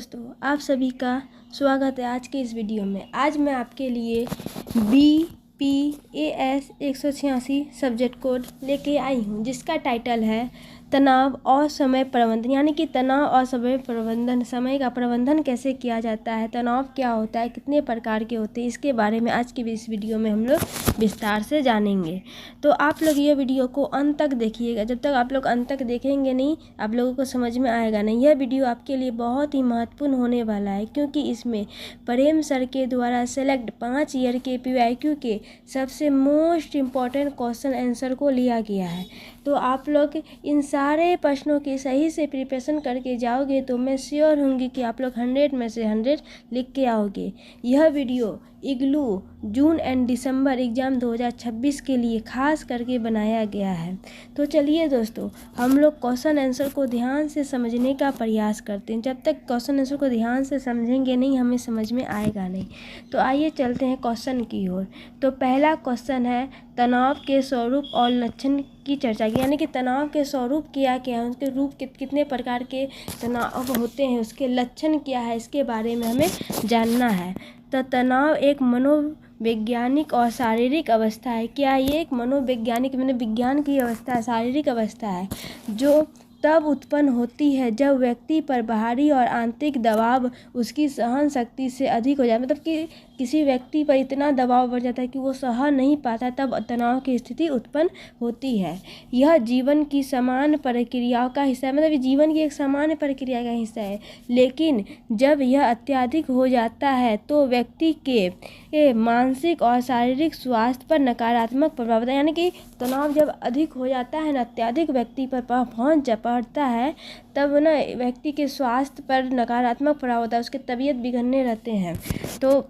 दोस्तों, आप सभी का स्वागत है आज के इस वीडियो में। आज मैं आपके लिए BPAS 186 सब्जेक्ट कोड लेके आई हूँ, जिसका टाइटल है तनाव और समय प्रबंधन। यानी कि तनाव और समय प्रबंधन, समय का प्रबंधन कैसे किया जाता है, तनाव क्या होता है, कितने प्रकार के होते हैं, इसके बारे में आज की इस वीडियो में हम लोग विस्तार से जानेंगे। तो आप लोग ये वीडियो को अंत तक देखिएगा। जब तक आप लोग अंत तक देखेंगे नहीं, आप लोगों को समझ में आएगा नहीं। यह वीडियो आपके लिए बहुत ही महत्वपूर्ण होने वाला है, क्योंकि इसमें प्रेम सर के द्वारा सेलेक्ट 5 ईयर के PYQ के सबसे मोस्ट इम्पॉर्टेंट क्वेश्चन आंसर को लिया गया है। तो आप लोग इन सारे प्रश्नों की सही से प्रिपरेशन करके जाओगे तो मैं श्योर हूँगी कि आप लोग 100 में से 100 लिख के आओगे। यह video igloo June and December exam 2026 के लिए खास करके बनाया गया है। तो चलिए दोस्तों, हम लोग क्वेश्चन आंसर को ध्यान से समझने का प्रयास करते हैं। जब तक क्वेश्चन आंसर को ध्यान से समझेंगे नहीं, हमें समझ में आएगा नहीं। तो आइए चलते हैं क्वेश्चन की ओर। तो पहला क्वेश्चन है तनाव के स्वरूप और लक्षण की चर्चा की। यानी कि तनाव के स्वरूप क्या क्या है, उनके रूप कितने प्रकार के तनाव होते हैं, उसके लक्षण क्या है, इसके बारे में हमें जानना है। तो तनाव एक मनोवैज्ञानिक और शारीरिक अवस्था है। क्या ये एक मनोवैज्ञानिक विज्ञान की अवस्था है, शारीरिक अवस्था है, जो तब उत्पन्न होती है जब व्यक्ति पर बाहरी और आंतरिक दबाव उसकी सहन शक्ति से अधिक हो जाए। मतलब कि किसी व्यक्ति पर इतना दबाव बढ़ जाता है कि वो सह नहीं पाता, तब तनाव की स्थिति उत्पन्न होती है। यह जीवन की सामान्य प्रक्रियाओं का हिस्सा है। मतलब जीवन की एक सामान्य प्रक्रिया का हिस्सा है, लेकिन जब यह अत्यधिक हो जाता है तो व्यक्ति के मानसिक और शारीरिक स्वास्थ्य पर नकारात्मक प्रभाव पड़ता है। यानी कि तनाव जब अधिक हो जाता है ना, अत्यधिक व्यक्ति पर पहुँच पड़ता है, तब ना व्यक्ति के स्वास्थ्य पर नकारात्मक प्रभाव होता है, उसके तबीयत बिगड़ने रहते हैं। तो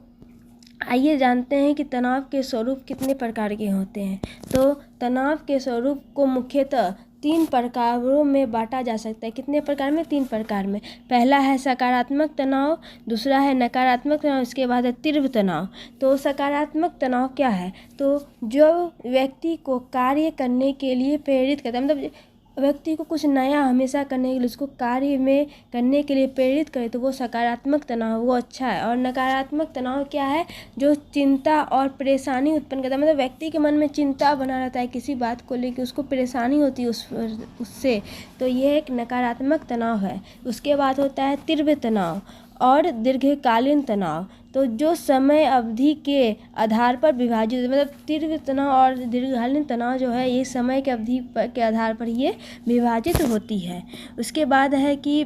आइए जानते हैं कि तनाव के स्वरूप कितने प्रकार के होते हैं। तो तनाव के स्वरूप को मुख्यतः 3 प्रकारों में बांटा जा सकता है। कितने प्रकार में? 3 प्रकार में। पहला है सकारात्मक तनाव, दूसरा है नकारात्मक तनाव, इसके बाद है तीव्र तनाव। तो सकारात्मक तनाव क्या है? तो जो व्यक्ति को कार्य करने के लिए प्रेरित करता है, मतलब व्यक्ति को कुछ नया हमेशा करने के लिए, उसको कार्य में करने के लिए प्रेरित करे, तो वो सकारात्मक तनाव, वो अच्छा है। और नकारात्मक तनाव क्या है? जो चिंता और परेशानी उत्पन्न करता है। मतलब व्यक्ति के मन में चिंता बना रहता है, किसी बात को लेकर उसको परेशानी होती है उससे, तो ये एक नकारात्मक तनाव है। उसके बाद होता है तीव्र तनाव और दीर्घकालीन तनाव। तो जो समय अवधि के आधार पर विभाजित, मतलब तीव्र तनाव और दीर्घकालीन तनाव जो है, ये समय की अवधि के आधार पर ये विभाजित होती है। उसके बाद है कि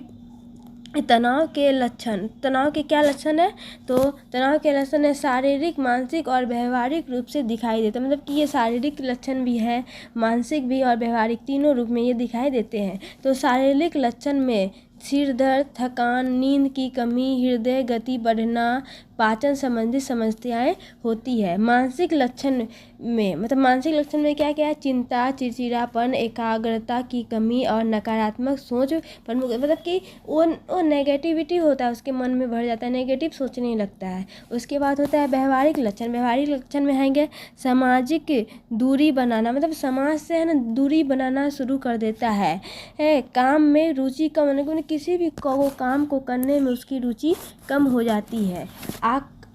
तनाव के लक्षण। तनाव के क्या लक्षण है? तो तनाव के लक्षण है शारीरिक, मानसिक और व्यवहारिक रूप से दिखाई देता है। मतलब कि ये शारीरिक लक्षण भी है, मानसिक भी और व्यवहारिक, तीनों रूप में ये दिखाई देते हैं। तो शारीरिक लक्षण में सिर दर्द, थकान, नींद की कमी, हृदय गति बढ़ना, पाचन संबंधी समस्याएं होती है। मानसिक लक्षण में, मतलब मानसिक लक्षण में क्या क्या है? चिंता, चिड़चिड़ापन, एकाग्रता की कमी और नकारात्मक सोच प्रमुख। मतलब कि वो नेगेटिविटी होता है, उसके मन में भर जाता है, नेगेटिव सोचने लगता है। उसके बाद होता है व्यवहारिक लक्षण। व्यवहारिक लक्षण में आएंगे सामाजिक दूरी बनाना, मतलब समाज से है ना दूरी बनाना शुरू कर देता है। काम में रुचि कम होने को, किसी भी काम को करने में उसकी रुचि कम हो जाती है।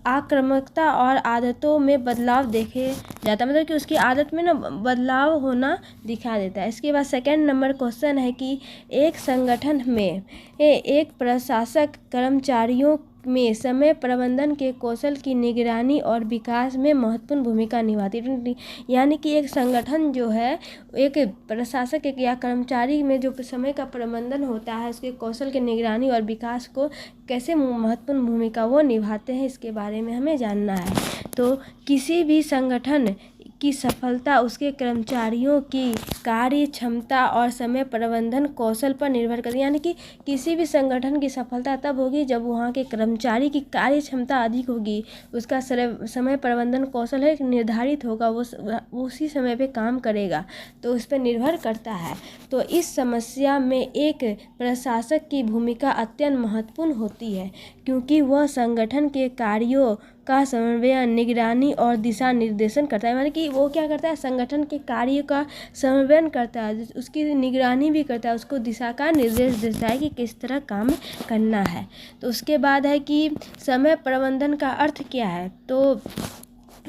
आक्रामकता और आदतों में बदलाव देखे जाता है। मतलब कि उसकी आदत में ना बदलाव होना दिखा देता है। इसके बाद सेकंड नंबर क्वेश्चन है कि एक संगठन में एक प्रशासक कर्मचारियों में समय प्रबंधन के कौशल की निगरानी और विकास में महत्वपूर्ण भूमिका निभाती है। यानी कि एक संगठन जो है, एक प्रशासक या कर्मचारी में जो समय का प्रबंधन होता है, उसके कौशल की निगरानी और विकास को कैसे महत्वपूर्ण भूमिका वो निभाते हैं, इसके बारे में हमें जानना है। तो किसी भी संगठन की सफलता उसके कर्मचारियों की कार्य क्षमता और समय प्रबंधन कौशल पर निर्भर करती है। यानी कि किसी भी संगठन की सफलता तब होगी जब वहाँ के कर्मचारी की कार्य क्षमता अधिक होगी, उसका समय प्रबंधन कौशल है निर्धारित होगा, वो उसी समय पे काम करेगा, तो उस पर निर्भर करता है। तो इस समस्या में एक प्रशासक की भूमिका अत्यंत महत्वपूर्ण होती है, क्योंकि वह संगठन के कार्यों का समन्वय, निगरानी और दिशा निर्देशन करता है। यानी कि वो क्या करता है, संगठन के कार्य का समन्वयन करता है, उसकी निगरानी भी करता है, उसको दिशा का निर्देश देता है कि किस तरह काम करना है। तो उसके बाद है कि समय प्रबंधन का अर्थ क्या है। तो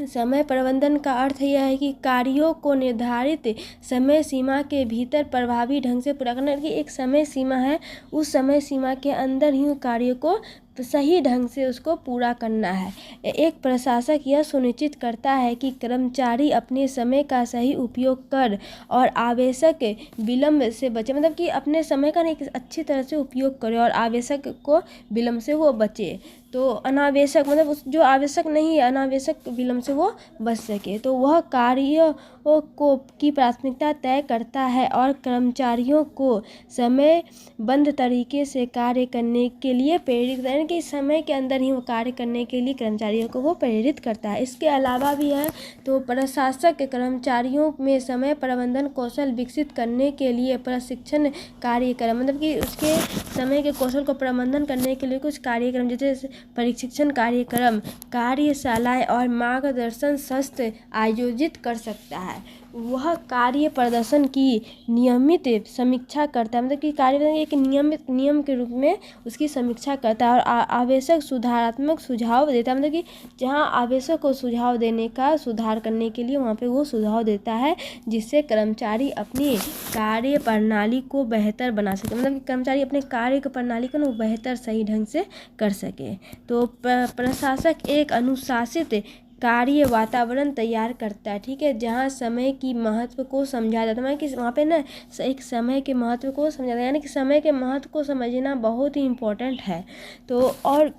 समय प्रबंधन का अर्थ यह है कि कार्यों को निर्धारित समय सीमा के भीतर प्रभावी ढंग से पूरा करना। कि एक समय सीमा है, उस समय सीमा के अंदर ही कार्यों को सही ढंग से उसको पूरा करना है। एक प्रशासक यह सुनिश्चित करता है कि कर्मचारी अपने समय का सही उपयोग कर और आवश्यक विलंब से बचे। मतलब कि अपने समय का एक अच्छी तरह से उपयोग करे और आवश्यक को विलंब से वो बचे। तो अनावश्यक मतलब उस जो आवश्यक नहीं है, अनावश्यक विलंब से वो बच सके। तो वह कार्य को की प्राथमिकता तय करता है और कर्मचारियों को समयबद्ध तरीके से कार्य करने के लिए प्रेरित, यानी कि समय के अंदर ही वो कार्य करने के लिए कर्मचारियों को वो प्रेरित करता है। इसके अलावा भी है तो प्रशासक कर्मचारियों में समय प्रबंधन कौशल विकसित करने के लिए प्रशिक्षण कार्यक्रम, मतलब कि उसके समय के कौशल को प्रबंधन करने के लिए कुछ कार्यक्रम जैसे प्रशिक्षण कार्यक्रम, कार्यशालाएं और मार्गदर्शन सत्र आयोजित कर सकता है। वह कार्य प्रदर्शन की नियमित समीक्षा करता है, मतलब कि कार्य एक नियमित नियम के रूप में उसकी समीक्षा करता है और आवश्यक सुधारात्मक सुझाव देता है। मतलब कि जहाँ आवश्यक को सुझाव देने का, सुधार करने के लिए वहाँ पे वो सुझाव देता है, जिससे कर्मचारी अपनी कार्य प्रणाली को बेहतर बना सके। मतलब कि कर्मचारी अपने कार्य प्रणाली को वो बेहतर सही ढंग से कर सके। तो प्रशासक एक अनुशासित कार्य वातावरण तैयार करता है, ठीक है, जहाँ समय की महत्व को समझा जाता है। मतलब कि वहाँ पे ना एक समय के महत्व को समझा जाता है, यानी कि समय के महत्व को समझना बहुत ही इम्पोर्टेंट है। तो और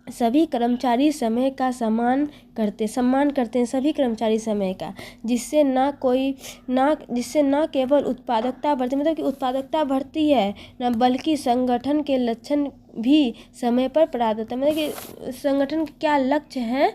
सभी कर्मचारी समय का सम्मान करते हैं सभी कर्मचारी समय का, जिससे न केवल उत्पादकता बढ़ती, मतलब कि उत्पादकता बढ़ती है न बल्कि संगठन के लक्षण भी समय पर प्राप्त होता है। मतलब कि संगठन के क्या लक्ष्य हैं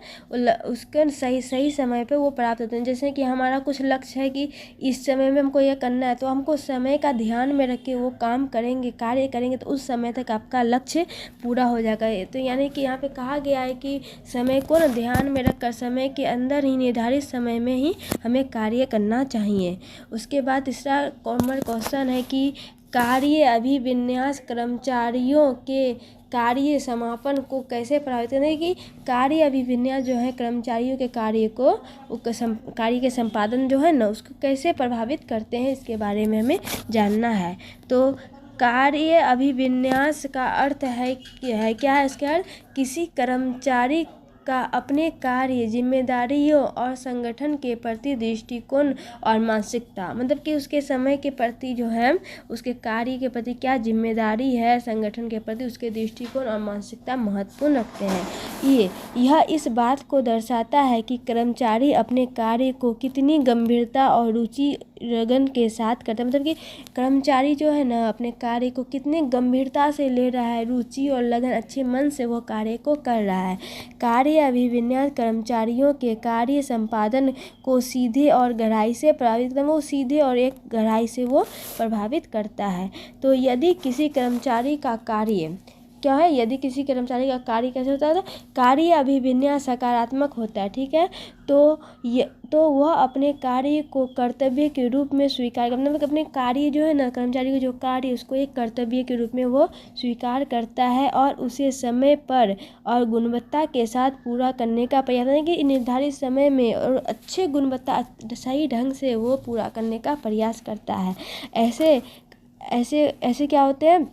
उसके सही समय पे वो प्राप्त होते हैं। जैसे कि हमारा कुछ लक्ष्य है कि इस समय में हमको ये करना है, तो हमको समय का ध्यान में रख के वो काम करेंगे, कार्य करेंगे, तो उस समय तक आपका लक्ष्य पूरा हो जाएगा। तो यानी कि यहाँ पे कहा गया है कि समय को न ध्यान में रखकर समय के अंदर ही निर्धारित समय में ही हमें कार्य करना चाहिए। उसके बाद तीसरा कॉमन क्वेश्चन है कि कार्य अभिविन्यास कर्मचारियों के कार्य समापन को कैसे प्रभावित करते, कि कार्य अभिविन्यास जो है कर्मचारियों के कार्य को कार्य के संपादन जो है ना उसको कैसे प्रभावित करते हैं, इसके बारे में हमें जानना है। तो कार्य अभिविन्यास का अर्थ है क्या है इसका अर्थ, किसी कर्मचारी का अपने कार्य, जिम्मेदारियों और संगठन के प्रति दृष्टिकोण और मानसिकता, मतलब कि उसके समय के प्रति जो है उसके कार्य के प्रति क्या जिम्मेदारी है, संगठन के प्रति उसके दृष्टिकोण और मानसिकता महत्वपूर्ण रखते हैं। यह इस बात को दर्शाता है कि कर्मचारी अपने कार्य को कितनी गंभीरता और रुचि लगन के साथ करता है। मतलब कि कर्मचारी जो है ना अपने कार्य को कितने गंभीरता से ले रहा है, रुचि और लगन, अच्छे मन से वो कार्य को कर रहा है। कार्य अभिविन्यास कर्मचारियों के कार्य संपादन को सीधे और गहराई से प्रभावित वो सीधे और एक गहराई से वो प्रभावित करता है। तो यदि किसी कर्मचारी का कार्य क्या है, यदि किसी कर्मचारी का कार्य कैसे होता है, कार्य अभिविन्यास सकारात्मक होता है, ठीक है, तो वह अपने कार्य को कर्तव्य के रूप में स्वीकार करता है। मतलब अपने कार्य जो है ना, कर्मचारी को जो कार्य उसको एक कर्तव्य के रूप में वो स्वीकार करता है और उसे समय पर और गुणवत्ता के साथ पूरा करने का प्रयास है, कि निर्धारित समय में और अच्छे गुणवत्ता सही ढंग से वो पूरा करने का प्रयास करता है। ऐसे क्या होते हैं,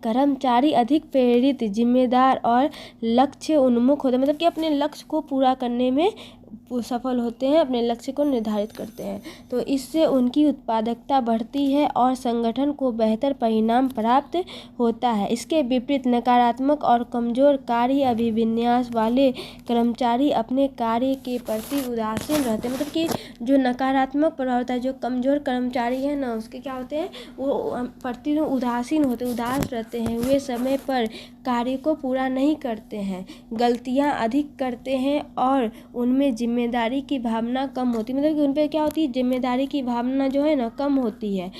कर्मचारी अधिक प्रेरित, जिम्मेदार और लक्ष्य उन्मुख होते हैं। मतलब कि अपने लक्ष्य को पूरा करने में सफल होते हैं, अपने लक्ष्य को निर्धारित करते हैं। तो इससे उनकी उत्पादकता बढ़ती है और संगठन को बेहतर परिणाम प्राप्त होता है। इसके विपरीत नकारात्मक और कमजोर कार्य अभिविन्यास वाले कर्मचारी अपने कार्य के प्रति उदासीन रहते हैं। मतलब कि जो नकारात्मक प्रभाव होता है, जो कमजोर कर्मचारी है ना उसके क्या होते हैं, वो प्रति उदासीन होते, उदास रहते हैं, वे समय पर कार्य को पूरा नहीं करते हैं, गलतियां अधिक करते हैं और उनमें जिम्मेदारी की भावना कम होती है। मतलब कि उन पर क्या होती है, जिम्मेदारी की भावना जो है ना कम होती है,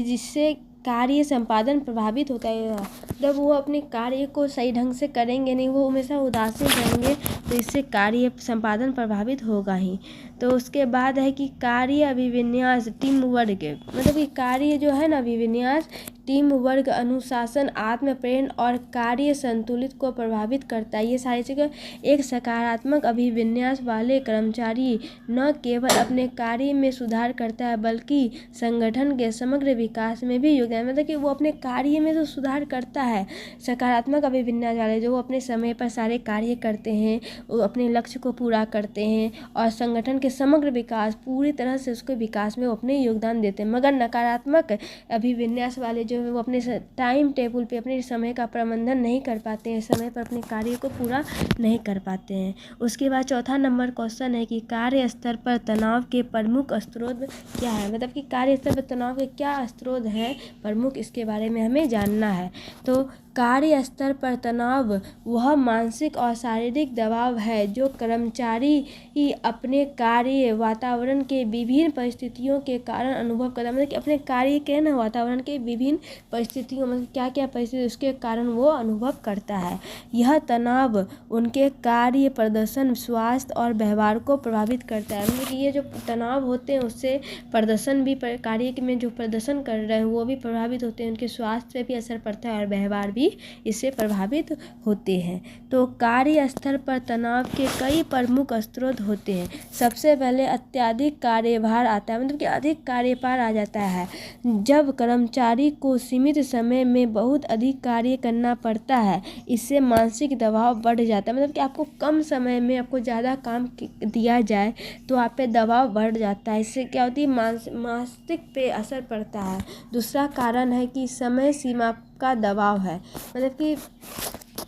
जिससे कार्य संपादन प्रभावित होता है। जब वो अपने कार्य को सही ढंग से करेंगे नहीं, वो हमेशा उदासीन रहेंगे, तो इससे कार्य संपादन प्रभावित होगा ही। तो उसके बाद है कि कार्य अभिविन्यास टीम वर्क, मतलब कि कार्य जो है ना अभिविन्यास टीम वर्क, अनुशासन, आत्मप्रेरण और कार्य संतुलित को प्रभावित करता है। ये सारी चीज़ें एक सकारात्मक अभिविन्यास वाले कर्मचारी न केवल अपने कार्य में सुधार करता है बल्कि संगठन के समग्र विकास में भी योगदान, मतलब कि वो अपने कार्य में तो सुधार करता है। सकारात्मक अभिविन्यास वाले जो अपने समय पर सारे कार्य करते हैं, वो अपने लक्ष्य को पूरा करते हैं और संगठन के समग्र विकास पूरी तरह से उसके विकास में वो अपने योगदान देते हैं। मगर नकारात्मक अभिविन्यास वाले जो है वो अपने टाइम टेबल पे अपने समय का प्रबंधन नहीं कर पाते हैं, समय पर अपने कार्य को पूरा नहीं कर पाते हैं। उसके बाद चौथा नंबर क्वेश्चन है कि कार्य स्तर पर तनाव के प्रमुख स्रोत क्या है, मतलब कि कार्य स्तर पर तनाव के क्या स्रोत हैं प्रमुख, इसके बारे में हमें जानना है। तो कार्य स्तर पर तनाव वह मानसिक और शारीरिक दबाव है जो कर्मचारी ही अपने कार्य वातावरण के विभिन्न परिस्थितियों के कारण अनुभव करता है, मतलब कि अपने कार्य के ना वातावरण के विभिन्न परिस्थितियों में क्या क्या परिस्थिति उसके कारण वो अनुभव करता है। यह तनाव उनके कार्य प्रदर्शन, स्वास्थ्य और व्यवहार को प्रभावित करता है, मतलब कि ये जो तनाव होते हैं उससे प्रदर्शन भी, कार्य में जो प्रदर्शन कर रहे हैं वो भी प्रभावित होते हैं, उनके स्वास्थ्य पे भी असर पड़ता है और व्यवहार भी इससे प्रभावित होते हैं। तो कार्य स्तर पर तनाव के कई प्रमुख स्रोत होते हैं। सबसे पहले अत्यधिक कार्यभार आता है, मतलब कि अधिक कार्यभार आ जाता है। जब कर्मचारी को सीमित समय में बहुत अधिक कार्य करना पड़ता है, इससे मानसिक दबाव बढ़ जाता है, मतलब कि आपको कम समय में आपको ज़्यादा काम दिया जाए तो आप पे दबाव बढ़ जाता है। इससे क्या होती है, मानसिक पे असर पड़ता है। दूसरा कारण है कि समय सीमा का दबाव है, मतलब कि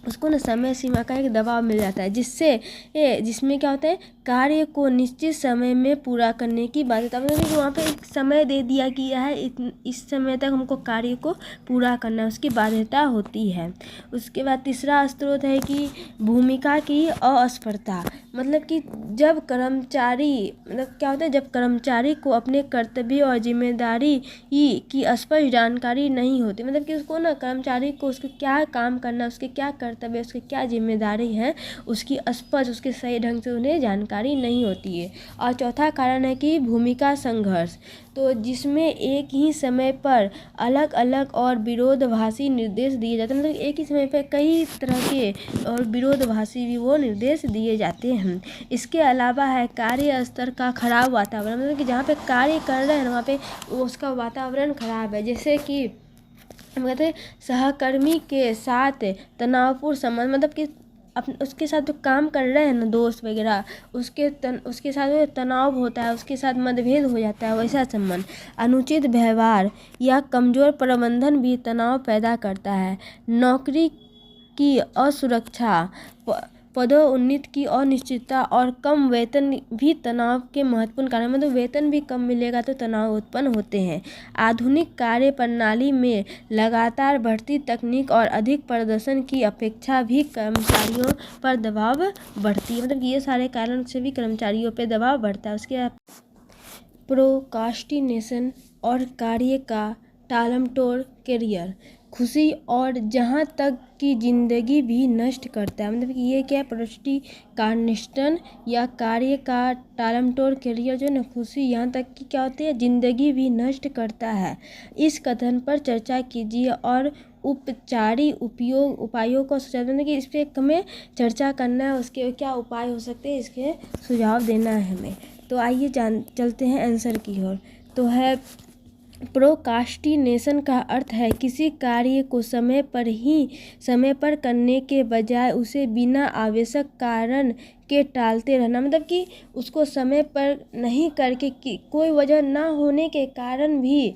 उसको ना समय सीमा का एक दबाव मिल जाता है जिसमें क्या होता है, कार्य को निश्चित समय में पूरा करने की बाध्यता, मतलब कि वहाँ पे एक समय दे दिया गया है, इस समय तक हमको कार्य को पूरा करना है, उसकी बाध्यता होती है। उसके बाद तीसरा स्रोत है कि भूमिका की अस्पष्टता, मतलब कि जब कर्मचारी, मतलब क्या होता है, जब कर्मचारी को अपने कर्तव्य और जिम्मेदारी की स्पष्ट जानकारी नहीं होती, मतलब कि उसको ना कर्मचारी को उसको क्या काम करना है, उसके क्या कर्तव्य, उसकी क्या जिम्मेदारी है, उसकी स्पष्ट, उसके सही ढंग से उन्हें जानकारी नहीं होती है। और चौथा कारण है कि भूमिका संघर्ष, तो जिसमें एक ही समय पर अलग अलग और विरोधाभासी निर्देश दिए जाते हैं, मतलब एक ही समय पर कई तरह के और विरोधाभासी भी वो निर्देश दिए जाते हैं। इसके अलावा है कार्य स्तर का खराब वातावरण, मतलब कि जहाँ पे कार्य कर रहे हैं वहाँ पे उसका वातावरण खराब है, जैसे कि हम कहते हैं सहकर्मी के साथ तनावपूर्ण संबंध, मतलब कि उसके साथ जो काम कर रहे हैं ना दोस्त वगैरह, उसके साथ जो तनाव होता है, उसके साथ मतभेद हो जाता है, वैसा संबंध। अनुचित व्यवहार या कमज़ोर प्रबंधन भी तनाव पैदा करता है। नौकरी की असुरक्षा, पदोन्नति की अनिश्चितता और कम वेतन भी तनाव के महत्वपूर्ण कारण, मतलब वेतन भी कम मिलेगा तो तनाव उत्पन्न होते हैं। आधुनिक कार्य प्रणाली में लगातार बढ़ती तकनीक और अधिक प्रदर्शन की अपेक्षा भी कर्मचारियों पर दबाव बढ़ती है, मतलब ये सारे कारण से भी कर्मचारियों पर दबाव बढ़ता है। उसके प्रोक्रास्टिनेशन और कार्य का टालमटोल करियर, खुशी और जहाँ तक कि ज़िंदगी भी नष्ट करता है, मतलब कि ये क्या है, प्रोक्रास्टिनेशन या कार्य का टालमटोल करियर जो ना खुशी यहाँ तक कि क्या होती है, ज़िंदगी भी नष्ट करता है। इस कथन पर चर्चा कीजिए और उपचारी उपायों को सुझाव देना, कि इस पर हमें चर्चा करना है, उसके क्या उपाय हो सकते हैं, इसके सुझाव देना है हमें। तो आइए चलते हैं आंसर की ओर। तो है प्रोक्रास्टिनेशन का अर्थ है किसी कार्य को समय पर करने के बजाय उसे बिना आवश्यक कारण के टालते रहना, मतलब कि उसको समय पर नहीं करके कोई वजह ना होने के कारण भी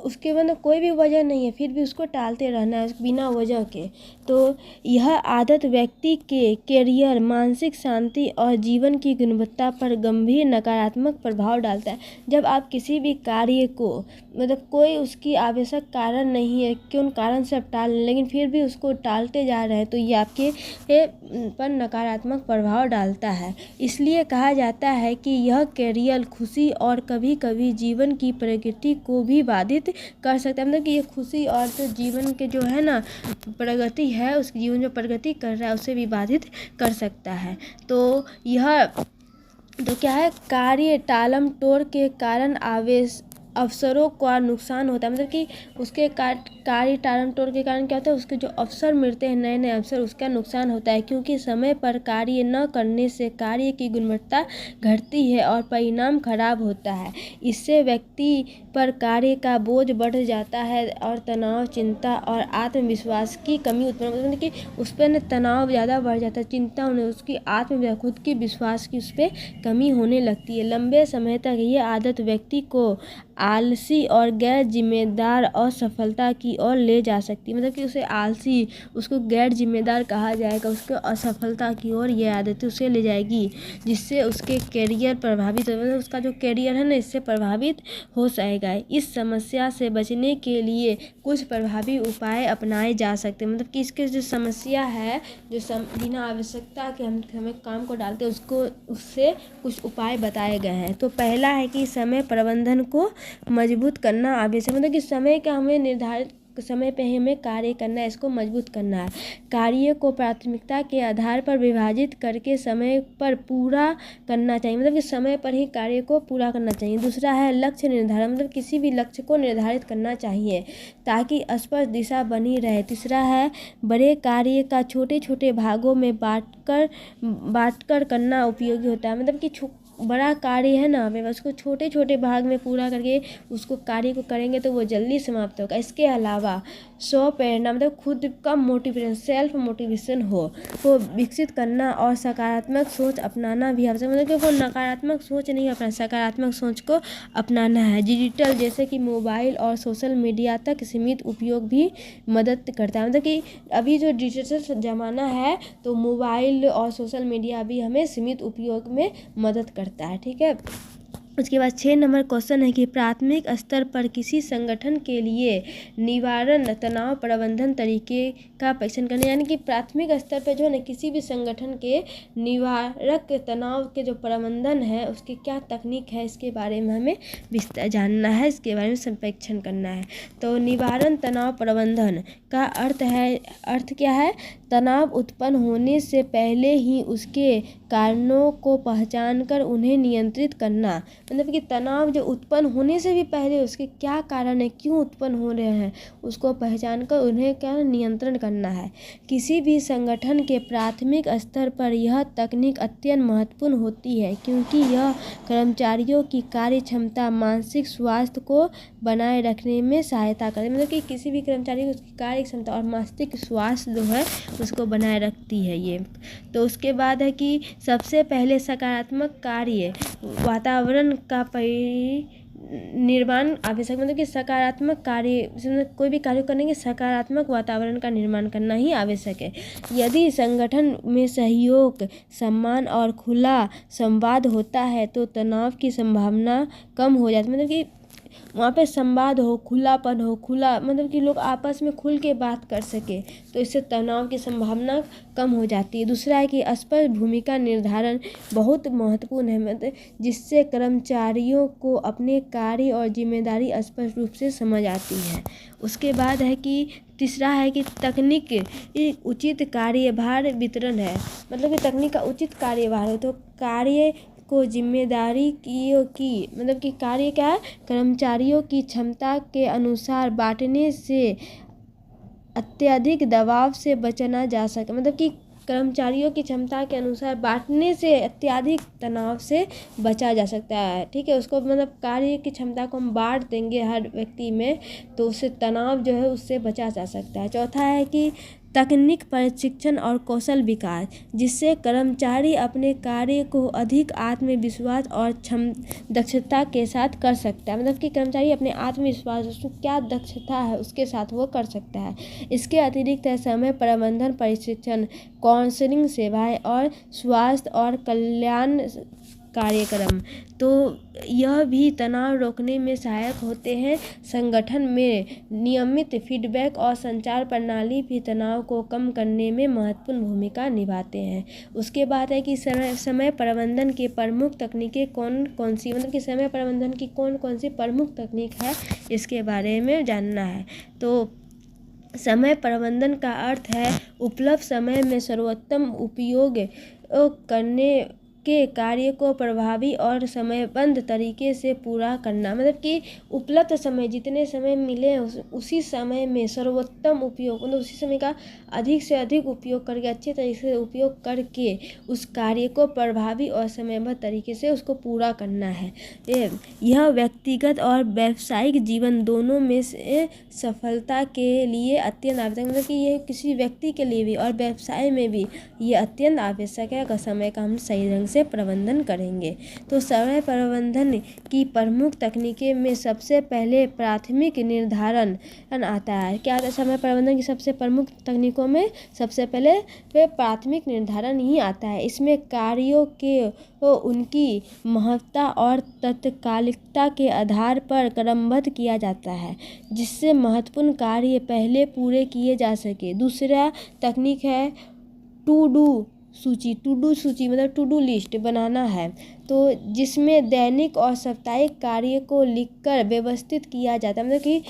उसके मतलब कोई भी वजह नहीं है फिर भी उसको टालते रहना है बिना वजह के। तो यह आदत व्यक्ति के कैरियर, मानसिक शांति और जीवन की गुणवत्ता पर गंभीर नकारात्मक प्रभाव डालता है। जब आप किसी भी कार्य को मतलब कोई उसकी आवश्यक कारण नहीं है कि उन कारण से आप टाल लें, लेकिन फिर भी उसको टालते जा रहे हैं, तो ये आपके पर नकारात्मक प्रभाव डालता है। इसलिए कहा जाता है कि यह कैरियर खुशी और कभी कभी जीवन की प्रगति को भी बाधित कर सकता है। मतलब कि ये खुशी और तो जीवन के जो है ना प्रगति है, उस जीवन में प्रगति कर रहा है उसे भी बाधित कर सकता है। तो यह तो क्या है, कार्य टालमटोल के कारण अवसरों का नुकसान होता है। मतलब कि उसके कार्य टालमटोल के कारण क्या होता है, उसके जो अवसर मिलते हैं, नए नए अवसर, उसका नुकसान होता है। क्योंकि समय पर कार्य न करने से कार्य की गुणवत्ता घटती है और परिणाम खराब होता है। इससे व्यक्ति पर कार्य का बोझ बढ़ जाता है और तनाव, चिंता और आत्मविश्वास की कमी उत्पन्न, मतलब कि उस पर तनाव ज़्यादा बढ़ जाता है, चिंता होने, उसकी खुद की विश्वास की उस पर कमी होने लगती है। लंबे समय तक ये आदत व्यक्ति को आलसी और गैर जिम्मेदार असफलता की ओर ले जा सकती है। मतलब कि उसे आलसी, उसको गैर जिम्मेदार कहा जाएगा, उसको असफलता की ओर ये आदतें उसे ले जाएगी, जिससे उसके करियर प्रभावित हो, मतलब उसका जो करियर है ना इससे प्रभावित हो जाएगा। इस समस्या से बचने के लिए कुछ प्रभावी उपाय अपनाए जा सकते हैं। मतलब कि इसके जो समस्या है, जो बिना आवश्यकता के हमें काम को डालते हैं, उससे कुछ उपाय बताए गए हैं। तो पहला है कि समय प्रबंधन को मजबूत करना आवश्यक। मतलब कि समय का हमें निर्धारित समय पे हमें कार्य करना है, इसको मजबूत करना है। कार्य को प्राथमिकता के आधार पर विभाजित करके समय पर पूरा करना चाहिए। मतलब कि समय पर ही कार्य को पूरा करना चाहिए। दूसरा है लक्ष्य निर्धारण, मतलब किसी भी लक्ष्य को निर्धारित करना चाहिए ताकि स्पष्ट दिशा बनी रहे। तीसरा है बड़े कार्य का छोटे छोटे भागों में बांटकर करना उपयोगी होता है। मतलब कि बड़ा कार्य है ना, हमें उसको छोटे छोटे भाग में पूरा करके उसको कार्य को करेंगे तो वो जल्दी समाप्त होगा। इसके अलावा स्वप्रेरणा, मतलब खुद का मोटिवेशन, सेल्फ मोटिवेशन को विकसित करना और सकारात्मक सोच अपनाना भी आवश्यक। मतलब कि वो नकारात्मक सोच नहीं अपना, सकारात्मक सोच को अपनाना है। डिजिटल जैसे कि मोबाइल और सोशल मीडिया तक सीमित उपयोग भी मदद करता है। मतलब कि अभी जो डिजिटल ज़माना है तो मोबाइल और सोशल मीडिया भी हमें सीमित उपयोग में मदद करता है। ठीक है, उसके बाद 6 नंबर क्वेश्चन है कि प्राथमिक स्तर पर किसी संगठन के लिए निवारण तनाव प्रबंधन तरीके का परीक्षण करना। यानी कि प्राथमिक स्तर पर जो है ना किसी भी संगठन के निवारक तनाव के जो प्रबंधन है उसकी क्या तकनीक है, इसके बारे में हमें विस्तार जानना है, इसके बारे में संप्रेक्षण करना है। तो निवारण तनाव प्रबंधन का अर्थ क्या है, तनाव उत्पन्न होने से पहले ही उसके कारणों को पहचान कर उन्हें नियंत्रित करना। मतलब कि तनाव जो उत्पन्न होने से भी पहले उसके क्या कारण है, क्यों उत्पन्न हो रहे हैं, उसको पहचान कर उन्हें क्या नियंत्रण करना है। किसी भी संगठन के प्राथमिक स्तर पर यह तकनीक अत्यंत महत्वपूर्ण होती है क्योंकि यह कर्मचारियों की कार्य क्षमता, मानसिक स्वास्थ्य को बनाए रखने में सहायता करती है। मतलब कि किसी भी कर्मचारी की उसकी कार्य क्षमता और मानसिक स्वास्थ्य जो है उसको बनाए रखती है ये। तो उसके बाद है कि सबसे पहले सकारात्मक कार्य वातावरण का निर्माण आवश्यक। मतलब कि सकारात्मक कार्य, कोई भी कार्य करने के सकारात्मक वातावरण का निर्माण करना ही आवश्यक है। यदि संगठन में सहयोग, सम्मान और खुला संवाद होता है तो तनाव की संभावना कम हो जाती है। मतलब कि वहाँ पे संवाद हो, खुलापन हो, मतलब कि लोग आपस में खुल के बात कर सके तो इससे तनाव की संभावना कम हो जाती है। दूसरा है कि स्पष्ट भूमिका निर्धारण बहुत महत्वपूर्ण है, मतलब जिससे कर्मचारियों को अपने कार्य और जिम्मेदारी स्पष्ट रूप से समझ आती है। उसके बाद है कि तीसरा है कि तकनीक उचित कार्यभार वितरण है। मतलब कि तकनीक का उचित कार्यभार हो तो कार्य को जिम्मेदारी की मतलब कि कार्य क्या है, कर्मचारियों की क्षमता के अनुसार बांटने से अत्यधिक दबाव से बचना जा सके। मतलब कि कर्मचारियों की क्षमता के अनुसार बांटने से अत्यधिक तनाव से बचा जा सकता है। ठीक है, उसको मतलब कार्य की क्षमता को हम बांट देंगे हर व्यक्ति में तो उससे तनाव जो है उससे बचा जा सकता है। चौथा है कि तकनीक प्रशिक्षण और कौशल विकास, जिससे कर्मचारी अपने कार्य को अधिक आत्मविश्वास और दक्षता के साथ कर सकता है। मतलब कि कर्मचारी अपने आत्मविश्वास, उसको क्या दक्षता है उसके साथ वो कर सकता है। इसके अतिरिक्त समय प्रबंधन प्रशिक्षण, काउंसलिंग सेवाएं और स्वास्थ्य और कल्याण कार्यक्रम। तो यह भी तनाव रोकने में सहायक होते हैं। संगठन में नियमित फीडबैक और संचार प्रणाली भी तनाव को कम करने में महत्वपूर्ण भूमिका निभाते हैं। उसके बाद है कि समय प्रबंधन की प्रमुख तकनीकें कौन कौन सी, मतलब कि समय प्रबंधन की कौन कौन सी प्रमुख तकनीक है, इसके बारे में जानना है। तो समय प्रबंधन का अर्थ है उपलब्ध समय में सर्वोत्तम उपयोग करने के कार्य को प्रभावी और समयबद्ध तरीके से पूरा करना। मतलब कि उपलब्ध समय, जितने समय मिले उसी समय में सर्वोत्तम उपयोग, मतलब उसी समय का अधिक से अधिक उपयोग करके, अच्छे तरीके से उपयोग करके उस कार्य को प्रभावी और समयबद्ध तरीके से उसको पूरा करना है। यह व्यक्तिगत और व्यावसायिक जीवन दोनों में से सफलता के लिए अत्यंत आवश्यक, मतलब कि यह किसी व्यक्ति के लिए भी और व्यवसाय में भी ये अत्यंत आवश्यक है अगर समय का हम सही ढंग से प्रबंधन करेंगे। तो समय प्रबंधन की प्रमुख तकनीकें में सबसे पहले प्राथमिक निर्धारण आता है। क्या आता है समय प्रबंधन की सबसे प्रमुख तकनीकों में? सबसे पहले प्राथमिक निर्धारण ही आता है। इसमें कार्यों के उनकी महत्ता और तत्कालिकता के आधार पर क्रमबद्ध किया जाता है, जिससे महत्वपूर्ण कार्य पहले पूरे किए जा सके। दूसरा तकनीक है टू डू सूची। टू डू सूची मतलब टू डू लिस्ट बनाना है, तो जिसमें दैनिक और साप्ताहिक कार्य को लिखकर व्यवस्थित किया जाता है। मतलब कि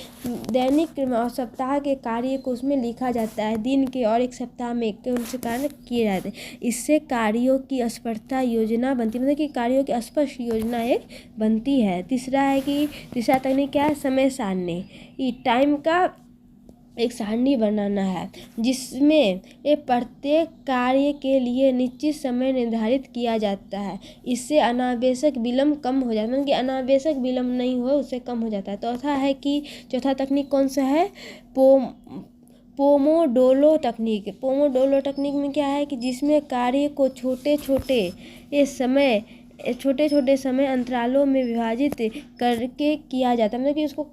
दैनिक और सप्ताह के कार्य को उसमें लिखा जाता है, दिन के और एक सप्ताह में कौन से कार्य किए जाते हैं। इससे कार्यों की स्पष्टता योजना बनती है, मतलब कि कार्यों की स्पष्ट योजना एक बनती है। तीसरा तकनीक क्या है? समय सारणी। टाइम का एक सारणी बनाना है, जिसमें प्रत्येक कार्य के लिए निश्चित समय निर्धारित किया जाता है। इससे अनावश्यक विलम्ब कम हो जाता है, मतलब कि अनावश्यक विलम्ब नहीं हो, उससे कम हो जाता है। चौथा तकनीक कौन सा है? पोमोडोरो तकनीक। पोमोडोरो तकनीक में क्या है कि जिसमें कार्य को छोटे छोटे समय अंतरालों में विभाजित करके किया जाता है। मतलब कि उसको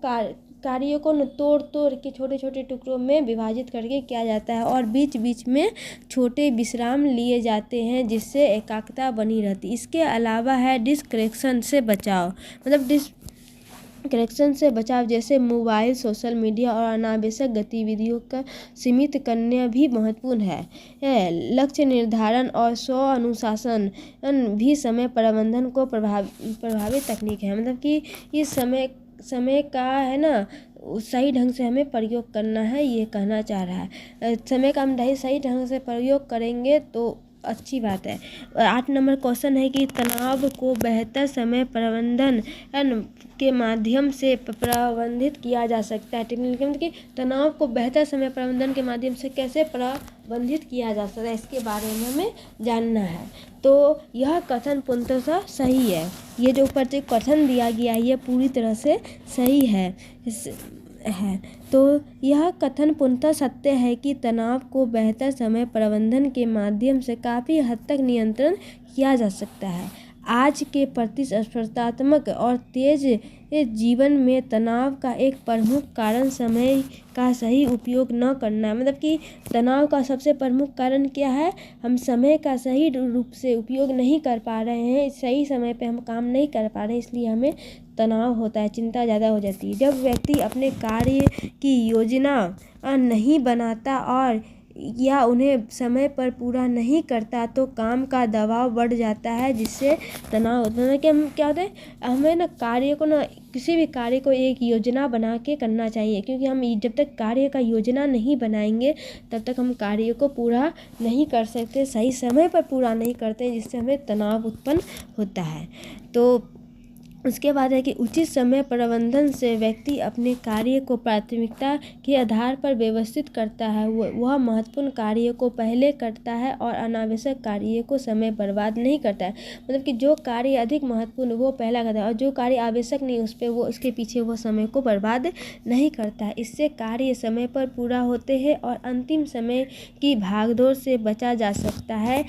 कार्यों को तोड़ के छोटे छोटे टुकड़ों में विभाजित करके किया जाता है और बीच बीच में छोटे विश्राम लिए जाते हैं, जिससे एकाग्रता बनी रहती है। इसके अलावा है डिस्ट्रैक्शन से बचाव। मतलब डिस्ट्रैक्शन से बचाव जैसे मोबाइल, सोशल मीडिया और अनावश्यक गतिविधियों का सीमित करना भी महत्वपूर्ण है। लक्ष्य निर्धारण और स्व अनुशासन भी समय प्रबंधन को प्रभावी तकनीक है। मतलब कि इस समय का है ना सही ढंग से हमें प्रयोग करना है, ये कहना चाह रहा है। समय का हम सही ढंग से प्रयोग करेंगे तो अच्छी बात है। 8 नंबर क्वेश्चन है कि तनाव को बेहतर समय प्रबंधन के माध्यम से प्रबंधित किया जा सकता है। टेक्निकली मतलब कि तनाव को बेहतर समय प्रबंधन के माध्यम से कैसे प्रबंधित किया जा सकता है, इसके बारे में हमें जानना है। तो यह कथन पूर्णतः सही है। ये जो ऊपर से कथन दिया गया है ये पूरी तरह से सही है। तो यह कथन पूर्णतः सत्य है कि तनाव को बेहतर समय प्रबंधन के माध्यम से काफ़ी हद तक नियंत्रण किया जा सकता है। आज के प्रतिस्पर्धात्मक और तेज जीवन में तनाव का एक प्रमुख कारण समय का सही उपयोग न करना है। मतलब कि तनाव का सबसे प्रमुख कारण क्या है? हम समय का सही रूप से उपयोग नहीं कर पा रहे हैं, सही समय पे हम काम नहीं कर पा रहे हैं, इसलिए हमें तनाव होता है, चिंता ज़्यादा हो जाती है। जब व्यक्ति अपने कार्य की योजना नहीं बनाता और या उन्हें समय पर पूरा नहीं करता तो काम का दबाव बढ़ जाता है, जिससे तनाव होता है। कि हम क्या होता है, हमें ना किसी भी कार्य को एक योजना बना के करना चाहिए, क्योंकि हम जब तक कार्य का योजना नहीं बनाएंगे तब तक हम कार्य को पूरा नहीं कर सकते, सही समय पर पूरा नहीं करते, जिससे हमें तनाव उत्पन्न होता है। तो उसके बाद है कि उचित समय प्रबंधन से व्यक्ति अपने कार्य को प्राथमिकता के आधार पर व्यवस्थित करता है। वह महत्वपूर्ण कार्य को पहले करता है और अनावश्यक कार्य को समय बर्बाद नहीं करता है। मतलब कि जो कार्य अधिक महत्वपूर्ण वो पहला करता है और जो कार्य आवश्यक नहीं उसके पीछे वो समय को बर्बाद नहीं करता है। इससे कार्य समय पर पूरा होते हैं और अंतिम समय की भागदौड़ से बचा जा सकता है,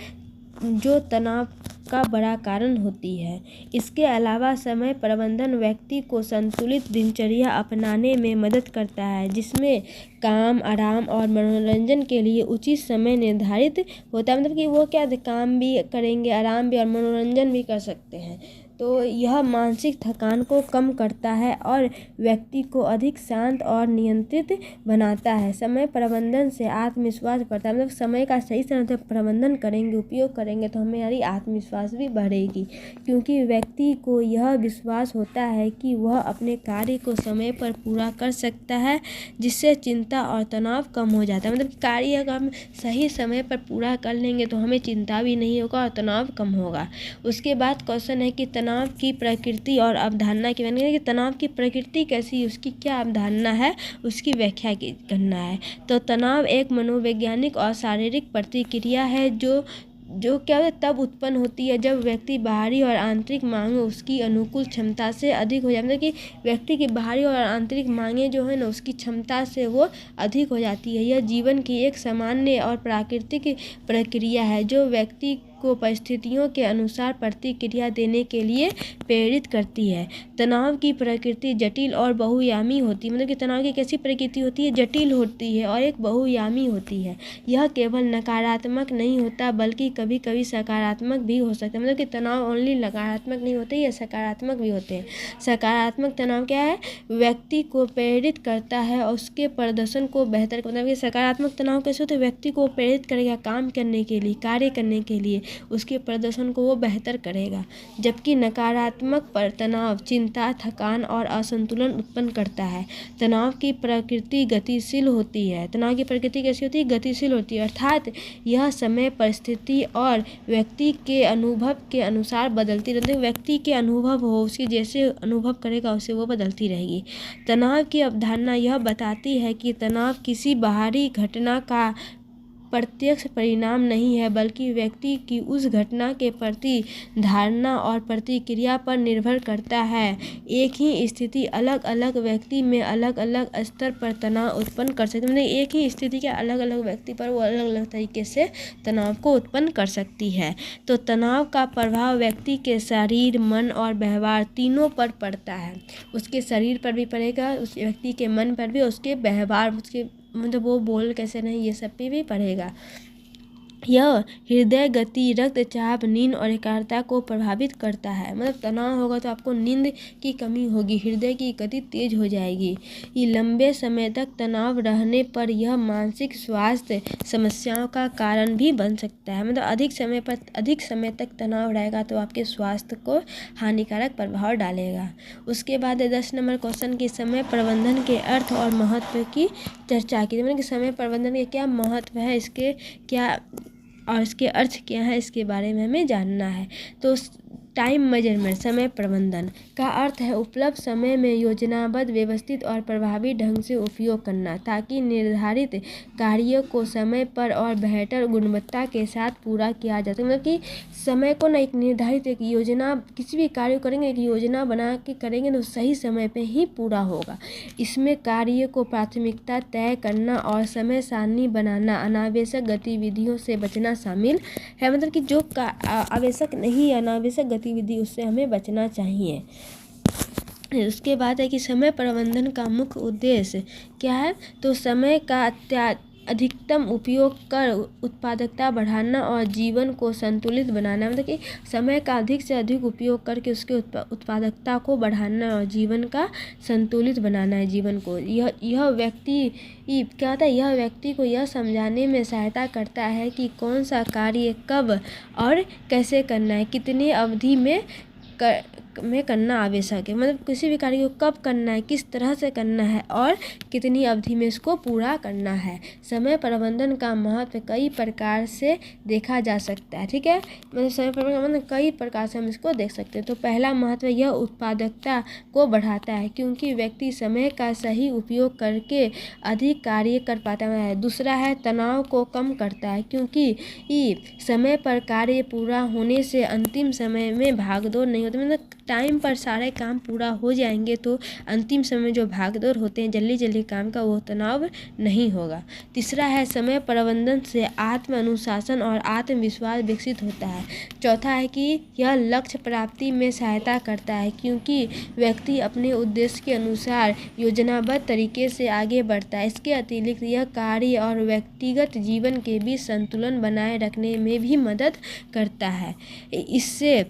जो तनाव का बड़ा कारण होती है। इसके अलावा समय प्रबंधन व्यक्ति को संतुलित दिनचर्या अपनाने में मदद करता है, जिसमें काम, आराम और मनोरंजन के लिए उचित समय निर्धारित होता है। मतलब कि वो क्या काम भी करेंगे, आराम भी और मनोरंजन भी कर सकते हैं। तो यह मानसिक थकान को कम करता है और व्यक्ति को अधिक शांत और नियंत्रित बनाता है। समय प्रबंधन से आत्मविश्वास बढ़ता है। मतलब समय का सही समय से प्रबंधन करेंगे, उपयोग करेंगे तो हमारी आत्मविश्वास भी बढ़ेगी, क्योंकि व्यक्ति को यह विश्वास होता है कि वह अपने कार्य को समय पर पूरा कर सकता है, जिससे चिंता और तनाव कम हो जाता है। मतलब कार्य अगर हम सही समय पर पूरा कर लेंगे तो हमें चिंता भी नहीं होगा और तनाव कम होगा। उसके बाद क्वेश्चन है कि तनाव की प्रकृति और अवधारणा की बात करें कि तनाव की प्रकृति कैसी है, उसकी क्या अवधारणा है, उसकी व्याख्या करना है। तो तनाव एक मनोवैज्ञानिक और शारीरिक प्रतिक्रिया है जो क्या है तब उत्पन्न होती है जब व्यक्ति बाहरी और आंतरिक मांगें उसकी अनुकूल क्षमता से अधिक हो जाती है। मतलब कि व्यक्ति की बाहरी और आंतरिक मांगें जो है ना उसकी क्षमता से वो अधिक हो जाती है। यह जीवन की एक सामान्य और प्राकृतिक प्रक्रिया है जो व्यक्ति को परिस्थितियों के अनुसार प्रतिक्रिया देने के लिए प्रेरित करती है। तनाव की प्रकृति जटिल और बहुआयामी होती है। मतलब कि तनाव की कैसी प्रकृति होती है, जटिल होती है और एक बहुआयामी होती है। यह केवल नकारात्मक नहीं होता बल्कि कभी कभी सकारात्मक भी हो सकता है। मतलब कि तनाव ओनली नकारात्मक नहीं होते, यह सकारात्मक भी होते हैं। सकारात्मक तनाव क्या है, व्यक्ति को प्रेरित करता है और उसके प्रदर्शन को बेहतर करता है। मतलब सकारात्मक तनाव कैसे होते हैं, व्यक्ति को प्रेरित करेगा काम करने के लिए, कार्य करने के लिए, उसके प्रदर्शन को वो बेहतर करेगा। जबकि नकारात्मक तनाव चिंता, थकान और असंतुलन उत्पन्न करता है। तनाव की प्रकृति गतिशील होती है। तनाव की प्रकृति कैसी होती है, गतिशील होती है, अर्थात यह समय, परिस्थिति और व्यक्ति के अनुभव के अनुसार बदलती रहती है। व्यक्ति के अनुभव हो, उसकी जैसे अनुभव करेगा उसे वो बदलती रहेगी। तनाव की अवधारणा यह बताती है कि तनाव किसी बाहरी घटना का प्रत्यक्ष परिणाम नहीं है, बल्कि व्यक्ति की उस घटना के प्रति धारणा और प्रतिक्रिया पर निर्भर करता है। एक ही स्थिति अलग अलग व्यक्ति में अलग अलग स्तर पर तनाव उत्पन्न कर सकती है। मतलब एक ही स्थिति के अलग अलग व्यक्ति पर वो अलग अलग तरीके से तनाव को उत्पन्न कर सकती है। तो तनाव का प्रभाव व्यक्ति के शरीर, मन और व्यवहार तीनों पर पड़ता है। उसके शरीर पर भी पड़ेगा, उस व्यक्ति के मन पर भी, उसके व्यवहार, उसके मतलब वो बोल कैसे नहीं, ये सब पे भी पड़ेगा। यह हृदय गति, रक्तचाप, नींद और एकाग्रता को प्रभावित करता है। मतलब तनाव होगा तो आपको नींद की कमी होगी, हृदय की गति तेज हो जाएगी। ये लंबे समय तक तनाव रहने पर यह मानसिक स्वास्थ्य समस्याओं का कारण भी बन सकता है। मतलब अधिक समय तक तनाव रहेगा तो आपके स्वास्थ्य को हानिकारक प्रभाव डालेगा। उसके बाद 10 नंबर क्वेश्चन की समय प्रबंधन के अर्थ और महत्व की चर्चा की। मतलब कि समय प्रबंधन के क्या महत्व है, इसके क्या और इसके अर्थ क्या है, इसके बारे में हमें जानना है। तो टाइम मेजरमेंट, समय प्रबंधन का अर्थ है उपलब्ध समय में योजनाबद्ध, व्यवस्थित और प्रभावी ढंग से उपयोग करना, ताकि निर्धारित कार्यों को समय पर और बेहतर गुणवत्ता के साथ पूरा किया जा सके। मतलब कि समय को ना एक निर्धारित एक योजना, किसी भी कार्य करेंगे एक योजना बना के करेंगे तो सही समय पे ही पूरा होगा। इसमें कार्य को प्राथमिकता तय करना और समय सारणी बनाना, अनावश्यक गतिविधियों से बचना शामिल है। मतलब कि जो आवश्यक नहीं, अनावश्यक गतिविधि, उससे हमें बचना चाहिए। उसके बाद है कि समय प्रबंधन का मुख्य उद्देश्य क्या है, तो समय का अधिकतम उपयोग कर उत्पादकता बढ़ाना और जीवन को संतुलित बनाना। मतलब कि समय का अधिक से अधिक उपयोग करके उसके उत्पादकता को बढ़ाना और जीवन का संतुलित बनाना है जीवन को। यह व्यक्ति क्या होता है, यह व्यक्ति को यह समझाने में सहायता करता है कि कौन सा कार्य कब और कैसे करना है, कितनी अवधि में करना आवश्यक है। मतलब किसी भी कार्य को कब करना है, किस तरह से करना है और कितनी अवधि में इसको पूरा करना है। समय प्रबंधन का महत्व कई प्रकार से देखा जा सकता है। ठीक है, मतलब समय प्रबंधन कई प्रकार से हम इसको देख सकते हैं। तो पहला महत्व, यह उत्पादकता को बढ़ाता है, क्योंकि व्यक्ति समय का सही उपयोग करके अधिक कार्य कर पाता है। दूसरा है तनाव को कम करता है, क्योंकि समय पर कार्य पूरा होने से अंतिम समय में भागदौड़ नहीं होती। मतलब टाइम पर सारे काम पूरा हो जाएंगे तो अंतिम समय जो भागदौड़ होते हैं जल्दी जल्दी काम का, वो तनाव नहीं होगा। तीसरा है समय प्रबंधन से आत्म अनुशासन और आत्मविश्वास विकसित होता है। चौथा है कि यह लक्ष्य प्राप्ति में सहायता करता है, क्योंकि व्यक्ति अपने उद्देश्य के अनुसार योजनाबद्ध तरीके से आगे बढ़ता है। इसके अतिरिक्त यह कार्य और व्यक्तिगत जीवन के बीच संतुलन बनाए रखने में भी मदद करता है। इससे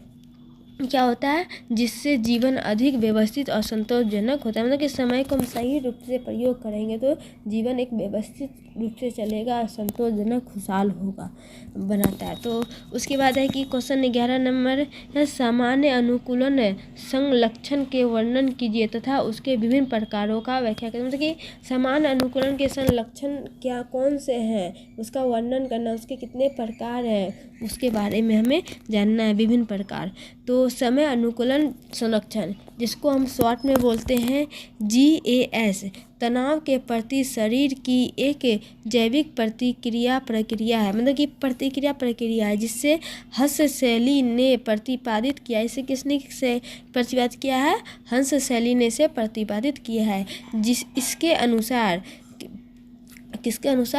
क्या होता है, जिससे जीवन अधिक व्यवस्थित और संतोषजनक होता है। मतलब कि समय को हम सही रूप से प्रयोग करेंगे तो जीवन एक व्यवस्थित रूप से चलेगा और संतोषजनक खुशहाल होगा बनाता है। तो उसके बाद है कि क्वेश्चन 11 नंबर है, सामान्य अनुकूलन संलक्षण के वर्णन कीजिए तथा उसके विभिन्न प्रकारों का व्याख्या करें। मतलब कि सामान्य अनुकूलन के संलक्षण क्या कौन से हैं, उसका वर्णन करना, उसके कितने प्रकार हैं, उसके बारे में हमें जानना है, विभिन्न प्रकार। तो समय अनुकूलन संरक्षण, जिसको हम शॉर्ट में बोलते हैं GAS, तनाव के प्रति शरीर की एक जैविक प्रक्रिया है। मतलब कि प्रक्रिया है जिससे हंसशैली ने प्रतिपादित किया। इसे किसने से प्रतिपादित किया है? हंसशैली ने इसे प्रतिपादित किया है। किसके अनुसार?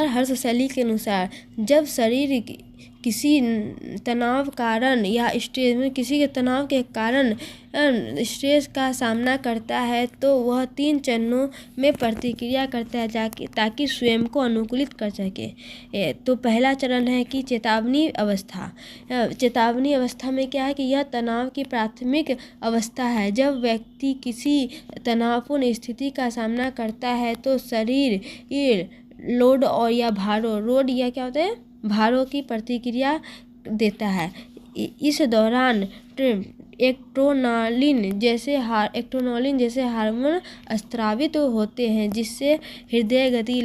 हर्षशैली के अनुसार, जब शरीर किसी तनाव कारण या स्ट्रेस में किसी के तनाव के कारण स्ट्रेस का सामना करता है तो वह 3 चरणों में प्रतिक्रिया करता है ताकि स्वयं को अनुकूलित कर सके। तो पहला चरण है कि चेतावनी अवस्था। चेतावनी अवस्था में क्या है कि यह तनाव की प्राथमिक अवस्था है। जब व्यक्ति किसी तनावपूर्ण स्थिति का सामना करता है तो शरीर लोड और या क्या होता है, भारों की प्रतिक्रिया देता है। इस दौरान एक्टोनालिन जैसे हार्मोन स्रावित होते हैं, जिससे हृदय गति,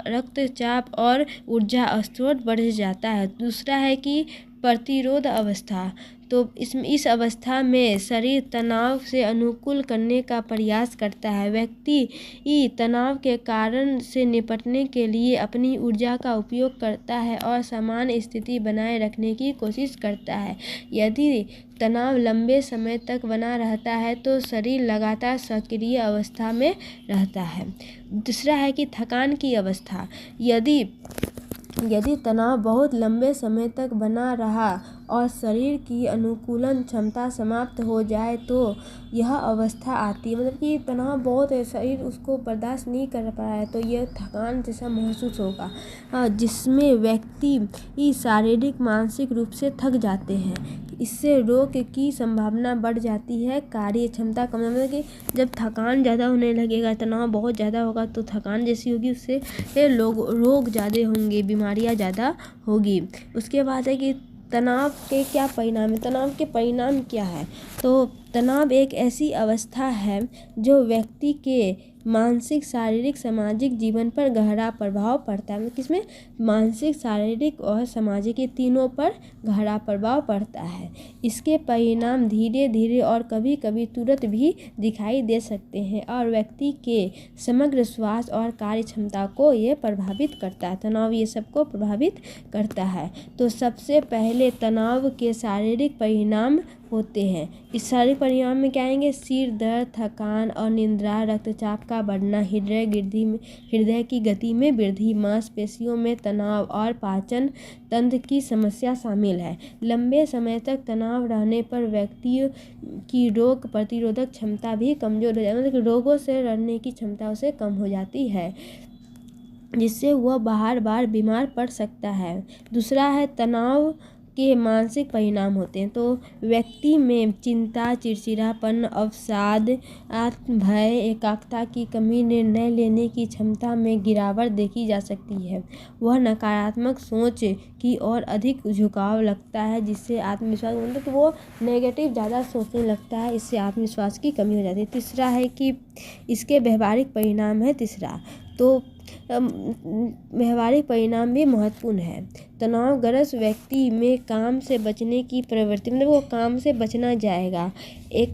रक्तचाप और ऊर्जा स्तर बढ़ जाता है। दूसरा है कि प्रतिरोध अवस्था। तो इस अवस्था में शरीर तनाव से अनुकूल करने का प्रयास करता है। व्यक्ति तनाव के कारण से निपटने के लिए अपनी ऊर्जा का उपयोग करता है और सामान्य स्थिति बनाए रखने की कोशिश करता है। यदि तनाव लंबे समय तक बना रहता है तो शरीर लगातार सक्रिय अवस्था में रहता है। दूसरा है कि थकान की अवस्था। यदि तनाव बहुत लंबे समय तक बना रहा और शरीर की अनुकूलन क्षमता समाप्त हो जाए तो यह अवस्था आती है। मतलब कि तनाव बहुत है, शरीर उसको बर्दाश्त नहीं कर पा रहा है तो यह थकान जैसा महसूस होगा, जिसमें व्यक्ति शारीरिक मानसिक रूप से थक जाते हैं। इससे रोग की संभावना बढ़ जाती है, कार्य क्षमता कम। मतलब कि जब थकान ज़्यादा होने लगेगा, तनाव बहुत ज़्यादा होगा तो थकान जैसी होगी, उससे रोग ज़्यादा होंगे, बीमारियां ज़्यादा होगी। उसके बाद है कि तनाव के क्या परिणाम है। तनाव के परिणाम क्या है? तो तनाव एक ऐसी अवस्था है जो व्यक्ति के मानसिक, शारीरिक, सामाजिक जीवन पर गहरा प्रभाव पड़ता है। किसमें? मानसिक, शारीरिक और सामाजिक, ये तीनों पर गहरा प्रभाव पड़ता है। इसके परिणाम धीरे धीरे और कभी कभी तुरंत भी दिखाई दे सकते हैं और व्यक्ति के समग्र स्वास्थ्य और कार्य क्षमता को ये प्रभावित करता है। तनाव ये सबको प्रभावित करता है। तो सबसे पहले तनाव के शारीरिक परिणाम होते हैं। इस शारीरिक परिणाम में क्या आएंगे? सिर दर्द, थकान और निद्रा, रक्तचाप का बढ़ना, हृदय की गति में वृद्धि, मांसपेशियों में तनाव और पाचन तंत्र की समस्या शामिल है। लंबे समय तक तनाव रहने पर व्यक्ति की रोग प्रतिरोधक क्षमता भी कमजोर हो जाती है। मतलब रोगों से लड़ने की क्षमता उसे कम हो जाती है, जिससे वह बार बार बीमार पड़ सकता है। दूसरा है तनाव के मानसिक परिणाम होते हैं। तो व्यक्ति में चिंता, चिड़चिड़ापन, अवसाद, भय, एकाग्रता की कमी, निर्णय लेने की क्षमता में गिरावट देखी जा सकती है। वह नकारात्मक सोच की ओर अधिक झुकाव लगता है, जिससे आत्मविश्वास, मतलब कि वो नेगेटिव ज़्यादा सोचने लगता है, इससे आत्मविश्वास की कमी हो जाती है। तीसरा है कि इसके व्यवहारिक परिणाम है। तीसरा तो व्यवहारिक परिणाम भी महत्वपूर्ण है। तनावग्रस्त व्यक्ति में काम से बचने की प्रवृत्ति, मतलब वो काम से बचना जाएगा, एक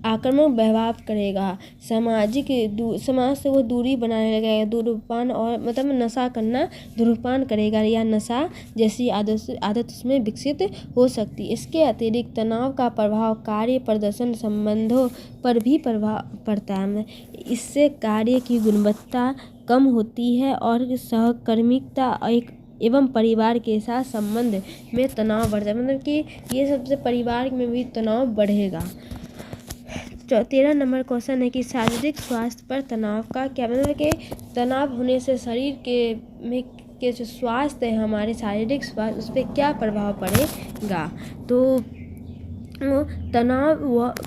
आक्रामक व्यवहार करेगा, समाज से वो दूरी बनाने लगेगा, धूम्रपान और मतलब नशा करना, धूम्रपान करेगा या नशा जैसी आदत उसमें विकसित हो सकती है। इसके अतिरिक्त तनाव का प्रभाव कार्य प्रदर्शन संबंधों पर भी प्रभाव पड़ता है। इससे कार्य की गुणवत्ता कम होती है और सहकर्मिता एवं परिवार के साथ संबंध में तनाव बढ़ता है। मतलब कि ये सबसे परिवार में भी तनाव बढ़ेगा। 13 नंबर क्वेश्चन है कि शारीरिक स्वास्थ्य पर तनाव का क्या मतलब कि तनाव होने से शरीर के जो स्वास्थ्य है, हमारे शारीरिक स्वास्थ्य, उस पर क्या प्रभाव पड़ेगा। तो तनाव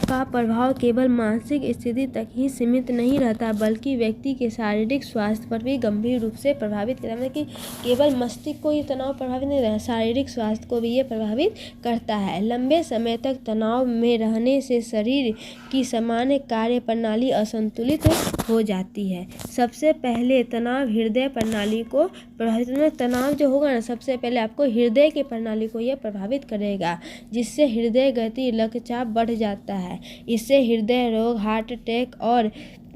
का प्रभाव केवल मानसिक स्थिति तक ही सीमित नहीं रहता, बल्कि व्यक्ति के शारीरिक स्वास्थ्य पर भी गंभीर रूप से प्रभावित करता है। मतलब कि केवल मस्तिष्क को ही तनाव प्रभावित नहीं रहता, शारीरिक स्वास्थ्य को भी ये प्रभावित करता है। लंबे समय तक तनाव में रहने से शरीर की सामान्य कार्य प्रणाली असंतुलित हो जाती है। सबसे पहले तनाव हृदय प्रणाली को प्रभावित, तनाव जो होगा ना, सबसे पहले आपको हृदय की प्रणाली को यह प्रभावित करेगा, जिससे हृदय गति रक्तचाप बढ़ जाता है। इससे हृदय रोग, हार्ट अटैक और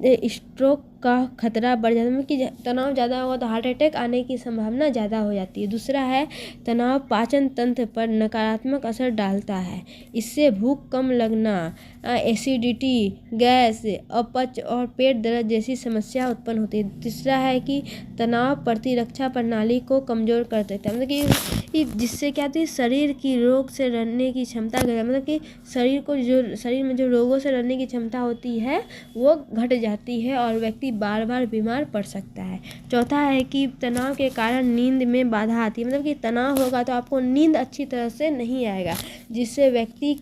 स्ट्रोक का खतरा बढ़ जाता है। कि तनाव ज़्यादा होगा तो हार्ट अटैक आने की संभावना ज़्यादा हो जाती है। दूसरा है तनाव पाचन तंत्र पर नकारात्मक असर डालता है। इससे भूख कम लगना, एसिडिटी, गैस, अपच और पेट दर्द जैसी समस्या उत्पन्न होती है। तीसरा है कि तनाव प्रतिरक्षा प्रणाली को कमज़ोर कर देता है। मतलब कि जिससे क्या होती है, शरीर की रोग से लड़ने की क्षमता, मतलब कि शरीर में जो रोगों से लड़ने की क्षमता होती है वो घट जाती है और व्यक्ति बार बार बीमार पड़ सकता है। चौथा है कि तनाव के कारण नींद में बाधा आती है। मतलब कि तनाव होगा तो आपको नींद अच्छी तरह से नहीं आएगा, जिससे व्यक्ति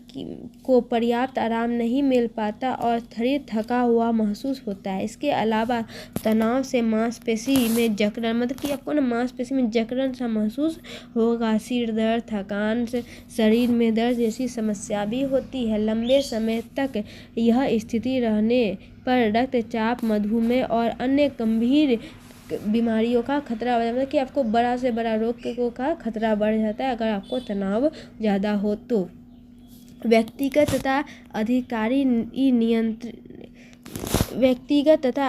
को पर्याप्त आराम नहीं मिल पाता और शरीर थका हुआ महसूस होता है। इसके अलावा तनाव से मांसपेशी में जकड़न, मतलब कि आपको ना मांसपेशी में जकड़न सा महसूस होगा, सिर दर्द, थकान से शरीर में दर्द जैसी समस्या भी होती है। लंबे समय तक यह स्थिति रहने पर रक्तचाप, मधुमेह और अन्य गंभीर बीमारियों का खतरा, मतलब कि आपको बड़ा से बड़ा रोग का खतरा बढ़ जाता है अगर आपको तनाव ज़्यादा हो तो। व्यक्तिगत तथा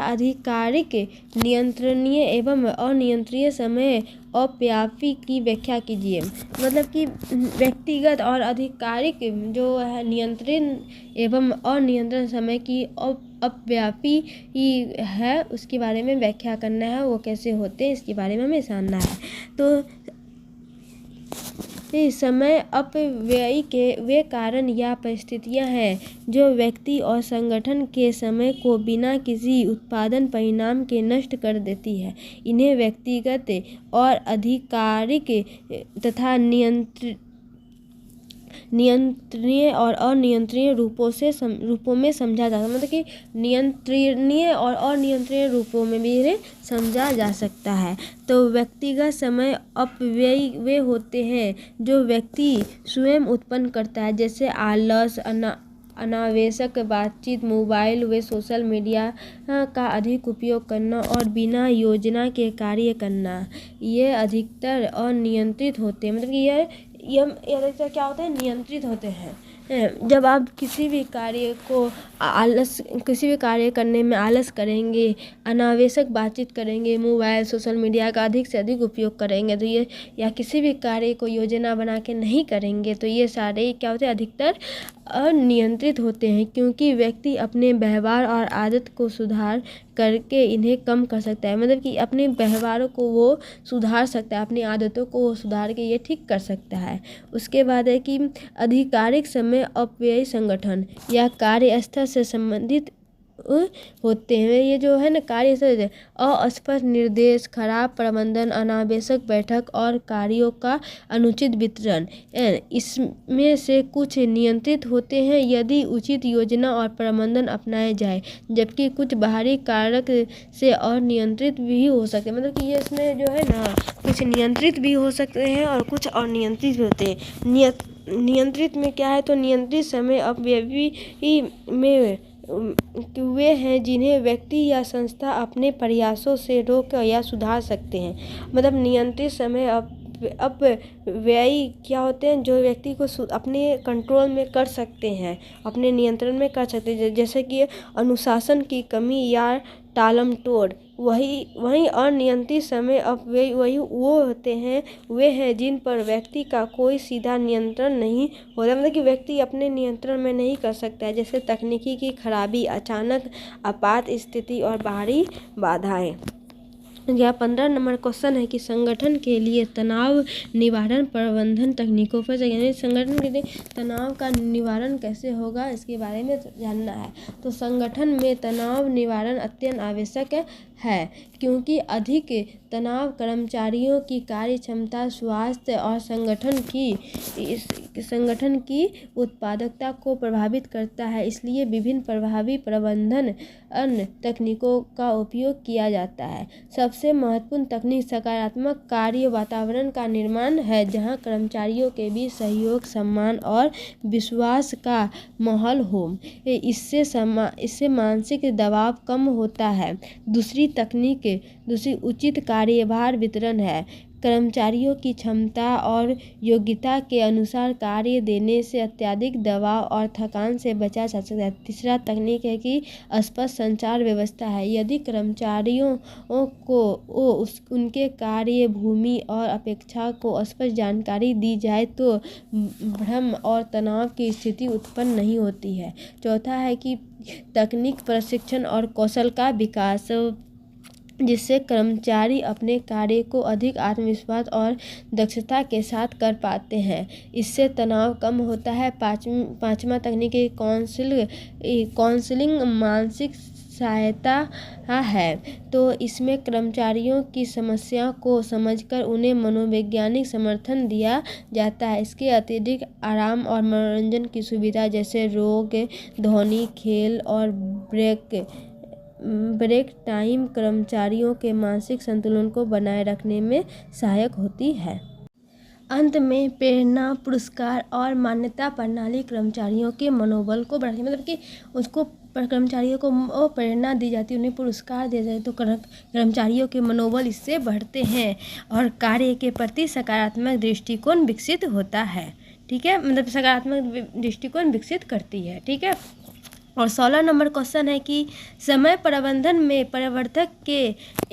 आधिकारिक नियंत्रणीय एवं अनियंत्रणीय समय अव्यापी की व्याख्या कीजिए। मतलब कि व्यक्तिगत और आधिकारिक जो है नियंत्रण एवं अनियंत्रण समय की अव्यापी है, उसके बारे में व्याख्या करना है। वो कैसे होते हैं इसके बारे में हमें जानना है। तो समय अपव्यय के वे कारण या परिस्थितियां हैं जो व्यक्ति और संगठन के समय को बिना किसी उत्पादन परिणाम के नष्ट कर देती है। इन्हें व्यक्तिगत और आधिकारिक तथा नियंत्रणीय और अनियंत्रणीय रूपों में समझा जा सकता है। मतलब कि नियंत्रणीय और अनियंत्रणीय रूपों में भी इन्हें समझा जा सकता है। तो व्यक्तिगत समय अपव्यय वे होते हैं जो व्यक्ति स्वयं उत्पन्न करता है, जैसे आलस, अनावश्यक बातचीत, मोबाइल व सोशल मीडिया का अधिक उपयोग करना और बिना योजना के कार्य करना। ये अधिकतर अनियंत्रित होते हैं। मतलब कि ये अधिकतर क्या होते हैं, नियंत्रित होते हैं। जब आप किसी भी कार्य करने में आलस करेंगे, अनावश्यक बातचीत करेंगे, मोबाइल, सोशल मीडिया का अधिक से अधिक उपयोग करेंगे, तो ये या किसी भी कार्य को योजना बना के नहीं करेंगे, तो ये सारे क्या होते हैं, अधिकतर अनियंत्रित होते हैं। क्योंकि व्यक्ति अपने व्यवहार और आदत को सुधार करके इन्हें कम कर सकता है। मतलब कि अपने व्यवहारों को वो सुधार सकता है, अपनी आदतों को वो सुधार के ये ठीक कर सकता है। उसके बाद है कि आधिकारिक समय अपव्यय संगठन या कार्यस्थल से संबंधित होते हैं। ये जो है ना कार्यस्थल, अस्पष्ट निर्देश, खराब प्रबंधन, अनावश्यक बैठक और कार्यों का अनुचित वितरण, इसमें से कुछ नियंत्रित होते हैं यदि उचित योजना और प्रबंधन अपनाए जाए, जबकि कुछ बाहरी कारक से अनियंत्रित भी हो सकते हैं। मतलब कि ये इसमें जो है ना कुछ नियंत्रित भी हो सकते हैं और कुछ अनियंत्रित भी होते हैं। नियंत्रित में क्या है, तो नियंत्रित समय अपव्यय में वे हैं जिन्हें व्यक्ति या संस्था अपने प्रयासों से रोक या सुधार सकते हैं। मतलब नियंत्रित समय अपव्यय क्या होते हैं, जो व्यक्ति को अपने कंट्रोल में कर सकते हैं, अपने नियंत्रण में कर सकते हैं, जैसे कि अनुशासन की कमी या टालमटोल। वही अनियंत्रित समय अपव्यय वे हैं जिन पर व्यक्ति का कोई सीधा नियंत्रण नहीं होता, मतलब कि व्यक्ति अपने नियंत्रण में नहीं कर सकता है, जैसे तकनीकी की खराबी, अचानक आपात स्थिति और बाहरी बाधाएं। यह 15 नंबर क्वेश्चन है कि संगठन के लिए तनाव निवारण प्रबंधन तकनीकों पर संगठन के लिए तनाव का निवारण कैसे होगा, इसके बारे में जानना है। तो संगठन में तनाव निवारण अत्यंत आवश्यक है, क्योंकि अधिक तनाव कर्मचारियों की कार्य क्षमता, स्वास्थ्य और संगठन की उत्पादकता को प्रभावित करता है। इसलिए विभिन्न प्रभावी प्रबंधन अन्य तकनीकों का उपयोग किया जाता है। सबसे महत्वपूर्ण तकनीक सकारात्मक कार्य वातावरण का निर्माण है, जहां कर्मचारियों के बीच सहयोग, सम्मान और विश्वास का माहौल हो। इससे मानसिक दबाव कम होता है। दूसरी उचित कार्यभार वितरण है। कर्मचारियों की क्षमता और योग्यता के अनुसार कार्य देने से अत्यधिक दबाव और थकान से बचा जा सकता है। तीसरा तकनीक है कि स्पष्ट संचार व्यवस्था है। यदि कर्मचारियों को उनके कार्य भूमि और अपेक्षा को स्पष्ट जानकारी दी जाए तो भ्रम और तनाव की स्थिति उत्पन्न नहीं होती है। चौथा है कि तकनीक प्रशिक्षण और कौशल का विकास, जिससे कर्मचारी अपने कार्य को अधिक आत्मविश्वास और दक्षता के साथ कर पाते हैं। इससे तनाव कम होता है। पांचवा तकनीक काउंसलिंग मानसिक सहायता है। तो इसमें कर्मचारियों की समस्या को समझकर उन्हें मनोवैज्ञानिक समर्थन दिया जाता है। इसके अतिरिक्त आराम और मनोरंजन की सुविधा, जैसे रोग, ध्वनि, खेल और ब्रेक टाइम कर्मचारियों के मानसिक संतुलन को बनाए रखने में सहायक होती है। अंत में प्रेरणा, पुरस्कार और मान्यता प्रणाली कर्मचारियों के मनोबल को बढ़ाती है, मतलब कि उसको कर्मचारियों को प्रेरणा दी जाती है, उन्हें पुरस्कार दिया जाए तो कर्मचारियों के मनोबल इससे बढ़ते हैं और कार्य के प्रति सकारात्मक दृष्टिकोण विकसित होता है। ठीक है, मतलब सकारात्मक दृष्टिकोण विकसित करती है। ठीक है, और 16 नंबर क्वेश्चन है कि समय प्रबंधन में प्रवर्तक के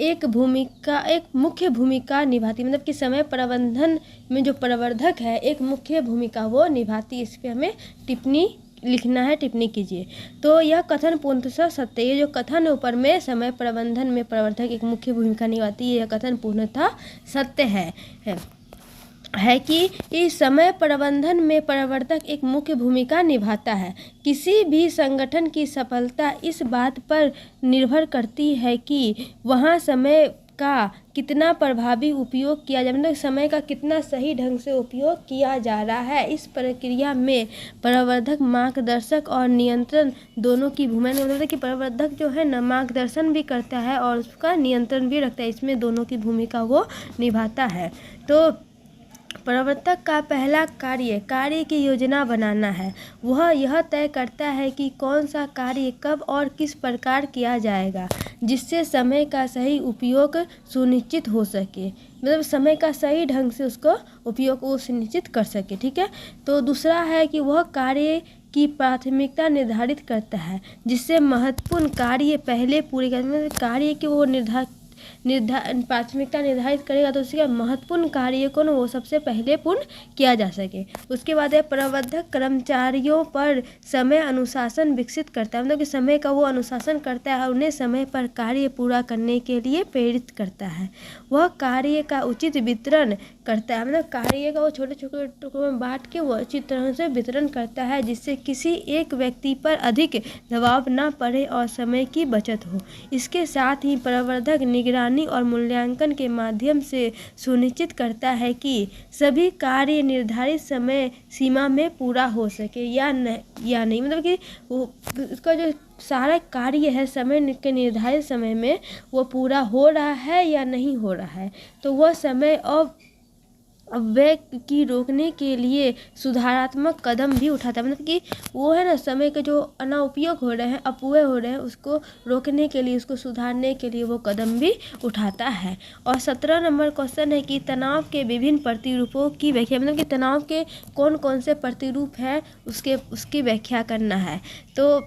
एक मुख्य भूमिका निभाती, मतलब कि समय प्रबंधन में जो प्रवर्तक है एक मुख्य भूमिका वो निभाती। इस पर हमें टिप्पणी लिखना है, टिप्पणी कीजिए। तो यह कथन पूर्णतः सत्य है। जो कथन ऊपर में समय प्रबंधन में प्रवर्तक एक मुख्य भूमिका निभाती है, यह कथन पूर्णतः सत्य है कि इस समय प्रबंधन में प्रवर्तक एक मुख्य भूमिका निभाता है। किसी भी संगठन की सफलता इस बात पर निर्भर करती है कि वहाँ समय का कितना प्रभावी उपयोग किया जाए, मतलब समय का कितना सही ढंग से उपयोग किया जा रहा है। इस प्रक्रिया में प्रवर्तक मार्गदर्शक और नियंत्रण दोनों की भूमिका, मतलब कि प्रवर्तक जो है ना मार्गदर्शन भी करता है और उसका नियंत्रण भी रखता है, इसमें दोनों की भूमिका वो निभाता है। तो प्रवर्तक का पहला कार्य की योजना बनाना है। वह यह तय करता है कि कौन सा कार्य कब और किस प्रकार किया जाएगा, जिससे समय का सही उपयोग सुनिश्चित हो सके, मतलब समय का सही ढंग से उसको उपयोग वो सुनिश्चित कर सके। ठीक है, तो दूसरा है कि वह कार्य की प्राथमिकता निर्धारित करता है, जिससे महत्वपूर्ण कार्य पहले पूरे करने, कार्य की वो प्राथमिकता निर्धारित करेगा तो उसका महत्वपूर्ण कार्य को वो सबसे पहले पूर्ण किया जा सके। उसके बाद है प्रबंधक कर्मचारियों पर समय अनुशासन विकसित करता है, मतलब कि समय का वो अनुशासन करता है और उन्हें समय पर कार्य पूरा करने के लिए प्रेरित करता है। वह कार्य का उचित वितरण करता है, मतलब कार्य का वो छोटे छोटे टुकड़ों में बांट के वो अच्छी तरह से वितरण करता है, जिससे किसी एक व्यक्ति पर अधिक दबाव न पड़े और समय की बचत हो। इसके साथ ही प्रबंधक निगरानी और मूल्यांकन के माध्यम से सुनिश्चित करता है कि सभी कार्य निर्धारित समय सीमा में पूरा हो सके या नहीं, मतलब कि उसका जो सारा कार्य है समय के निर्धारित समय में वो पूरा हो रहा है या नहीं हो रहा है। तो वह समय अपव्यय की रोकने के लिए सुधारात्मक कदम भी उठाता है। मतलब कि वो है ना, समय के जो अनाउपयोग हो रहे हैं, अपव्यय हो रहे हैं, उसको रोकने के लिए, उसको सुधारने के लिए वो कदम भी उठाता है। और 17 नंबर क्वेश्चन है कि तनाव के विभिन्न प्रतिरूपों की व्याख्या, मतलब कि तनाव के कौन कौन से प्रतिरूप है उसकी व्याख्या करना है। तो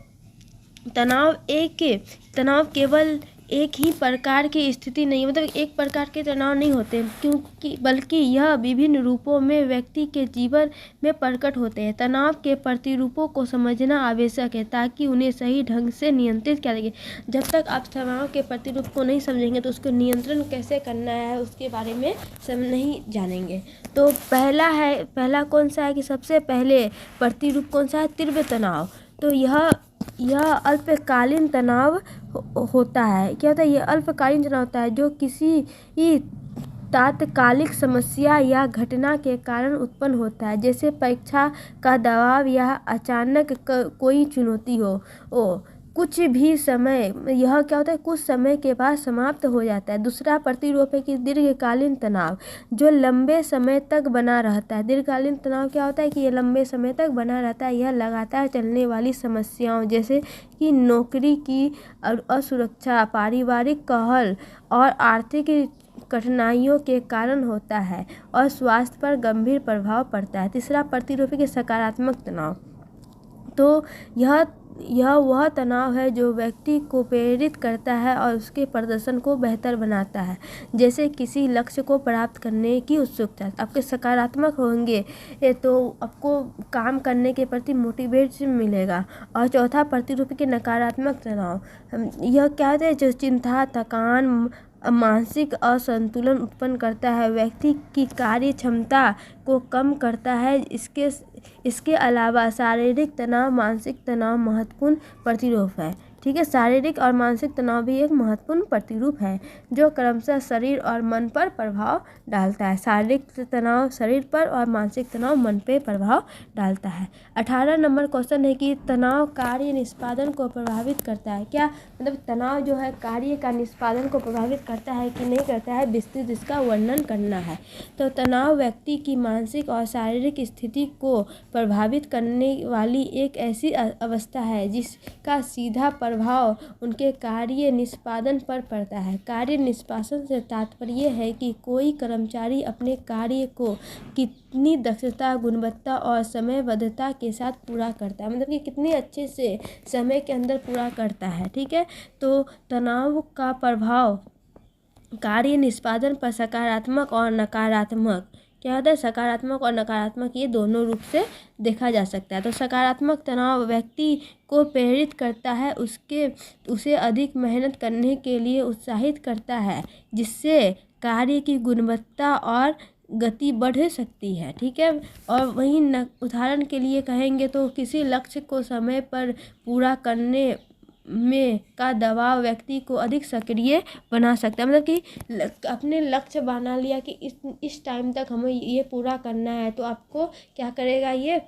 तनाव केवल एक ही प्रकार की स्थिति नहीं, मतलब एक प्रकार के तनाव नहीं होते, क्योंकि बल्कि यह विभिन्न रूपों में व्यक्ति के जीवन में प्रकट होते हैं। तनाव के प्रतिरूपों को समझना आवश्यक है ताकि उन्हें सही ढंग से नियंत्रित किया जाए। जब तक आप तनाव के प्रतिरूप को नहीं समझेंगे तो उसको नियंत्रण कैसे करना है उसके बारे में सब नहीं जानेंगे। तो पहला कौन सा है कि सबसे पहले प्रतिरूप कौन सा है? तीव्र तनाव। तो यह अल्पकालीन तनाव होता है। क्या होता है? ये अल्पकालीन तनाव होता है जो किसी तात्कालिक समस्या या घटना के कारण उत्पन्न होता है, जैसे परीक्षा का दबाव या अचानक कोई चुनौती हो। कुछ भी समय, यह क्या होता है? कुछ समय के बाद समाप्त हो जाता है। दूसरा प्रतिरूप है कि दीर्घकालीन तनाव, जो लंबे समय तक बना रहता है। दीर्घकालीन तनाव क्या होता है कि ये लंबे समय तक बना रहता है। यह लगातार चलने वाली समस्याओं जैसे कि नौकरी की असुरक्षा, पारिवारिक कहल और आर्थिक कठिनाइयों के कारण होता है और स्वास्थ्य पर गंभीर प्रभाव पड़ता है। तीसरा प्रतिरूप है कि सकारात्मक तनाव। तो यह वह तनाव है जो व्यक्ति को प्रेरित करता है और उसके प्रदर्शन को बेहतर बनाता है, जैसे किसी लक्ष्य को प्राप्त करने की उत्सुकता। आपके सकारात्मक होंगे तो आपको काम करने के प्रति मोटिवेशन मिलेगा। और चौथा प्रतिरूप के नकारात्मक तनाव, यह क्या है? जो चिंता, थकान, मानसिक असंतुलन उत्पन्न करता है, व्यक्ति की कार्य क्षमता को कम करता है। इसके अलावा शारीरिक तनाव, मानसिक तनाव महत्वपूर्ण प्रतिरूप है। ठीक है, शारीरिक और मानसिक तनाव भी एक महत्वपूर्ण प्रतिरूप है जो क्रमशः शरीर और मन पर प्रभाव डालता है। शारीरिक तनाव शरीर पर और मानसिक तनाव मन पर प्रभाव डालता है। 18 नंबर क्वेश्चन है कि तनाव कार्य निष्पादन को प्रभावित करता है क्या? मतलब तनाव जो है कार्य का निष्पादन को प्रभावित करता है कि नहीं करता है, विस्तृत इसका वर्णन करना है। तो तनाव व्यक्ति की मानसिक और शारीरिक स्थिति को प्रभावित करने वाली एक ऐसी अवस्था है जिसका सीधा प्रभाव उनके कार्य निष्पादन पर पड़ता है। कार्य निष्पादन से तात्पर्य है कि कोई कर्मचारी अपने कार्य को कितनी दक्षता, गुणवत्ता और समयबद्धता के साथ पूरा करता है, मतलब कि कितनी अच्छे से समय के अंदर पूरा करता है। ठीक है, तो तनाव का प्रभाव कार्य निष्पादन पर सकारात्मक और नकारात्मक क्या होता है? सकारात्मक और नकारात्मक ये दोनों रूप से देखा जा सकता है। तो सकारात्मक तनाव व्यक्ति को प्रेरित करता है, उसे अधिक मेहनत करने के लिए उत्साहित करता है, जिससे कार्य की गुणवत्ता और गति बढ़ सकती है। ठीक है, और वहीं उदाहरण के लिए कहेंगे तो किसी लक्ष्य को समय पर पूरा करने में का दबाव व्यक्ति को अधिक सक्रिय बना सकता है। मतलब कि अपने लक्ष्य बना लिया कि इस टाइम तक हमें ये पूरा करना है, तो आपको क्या करेगा? ये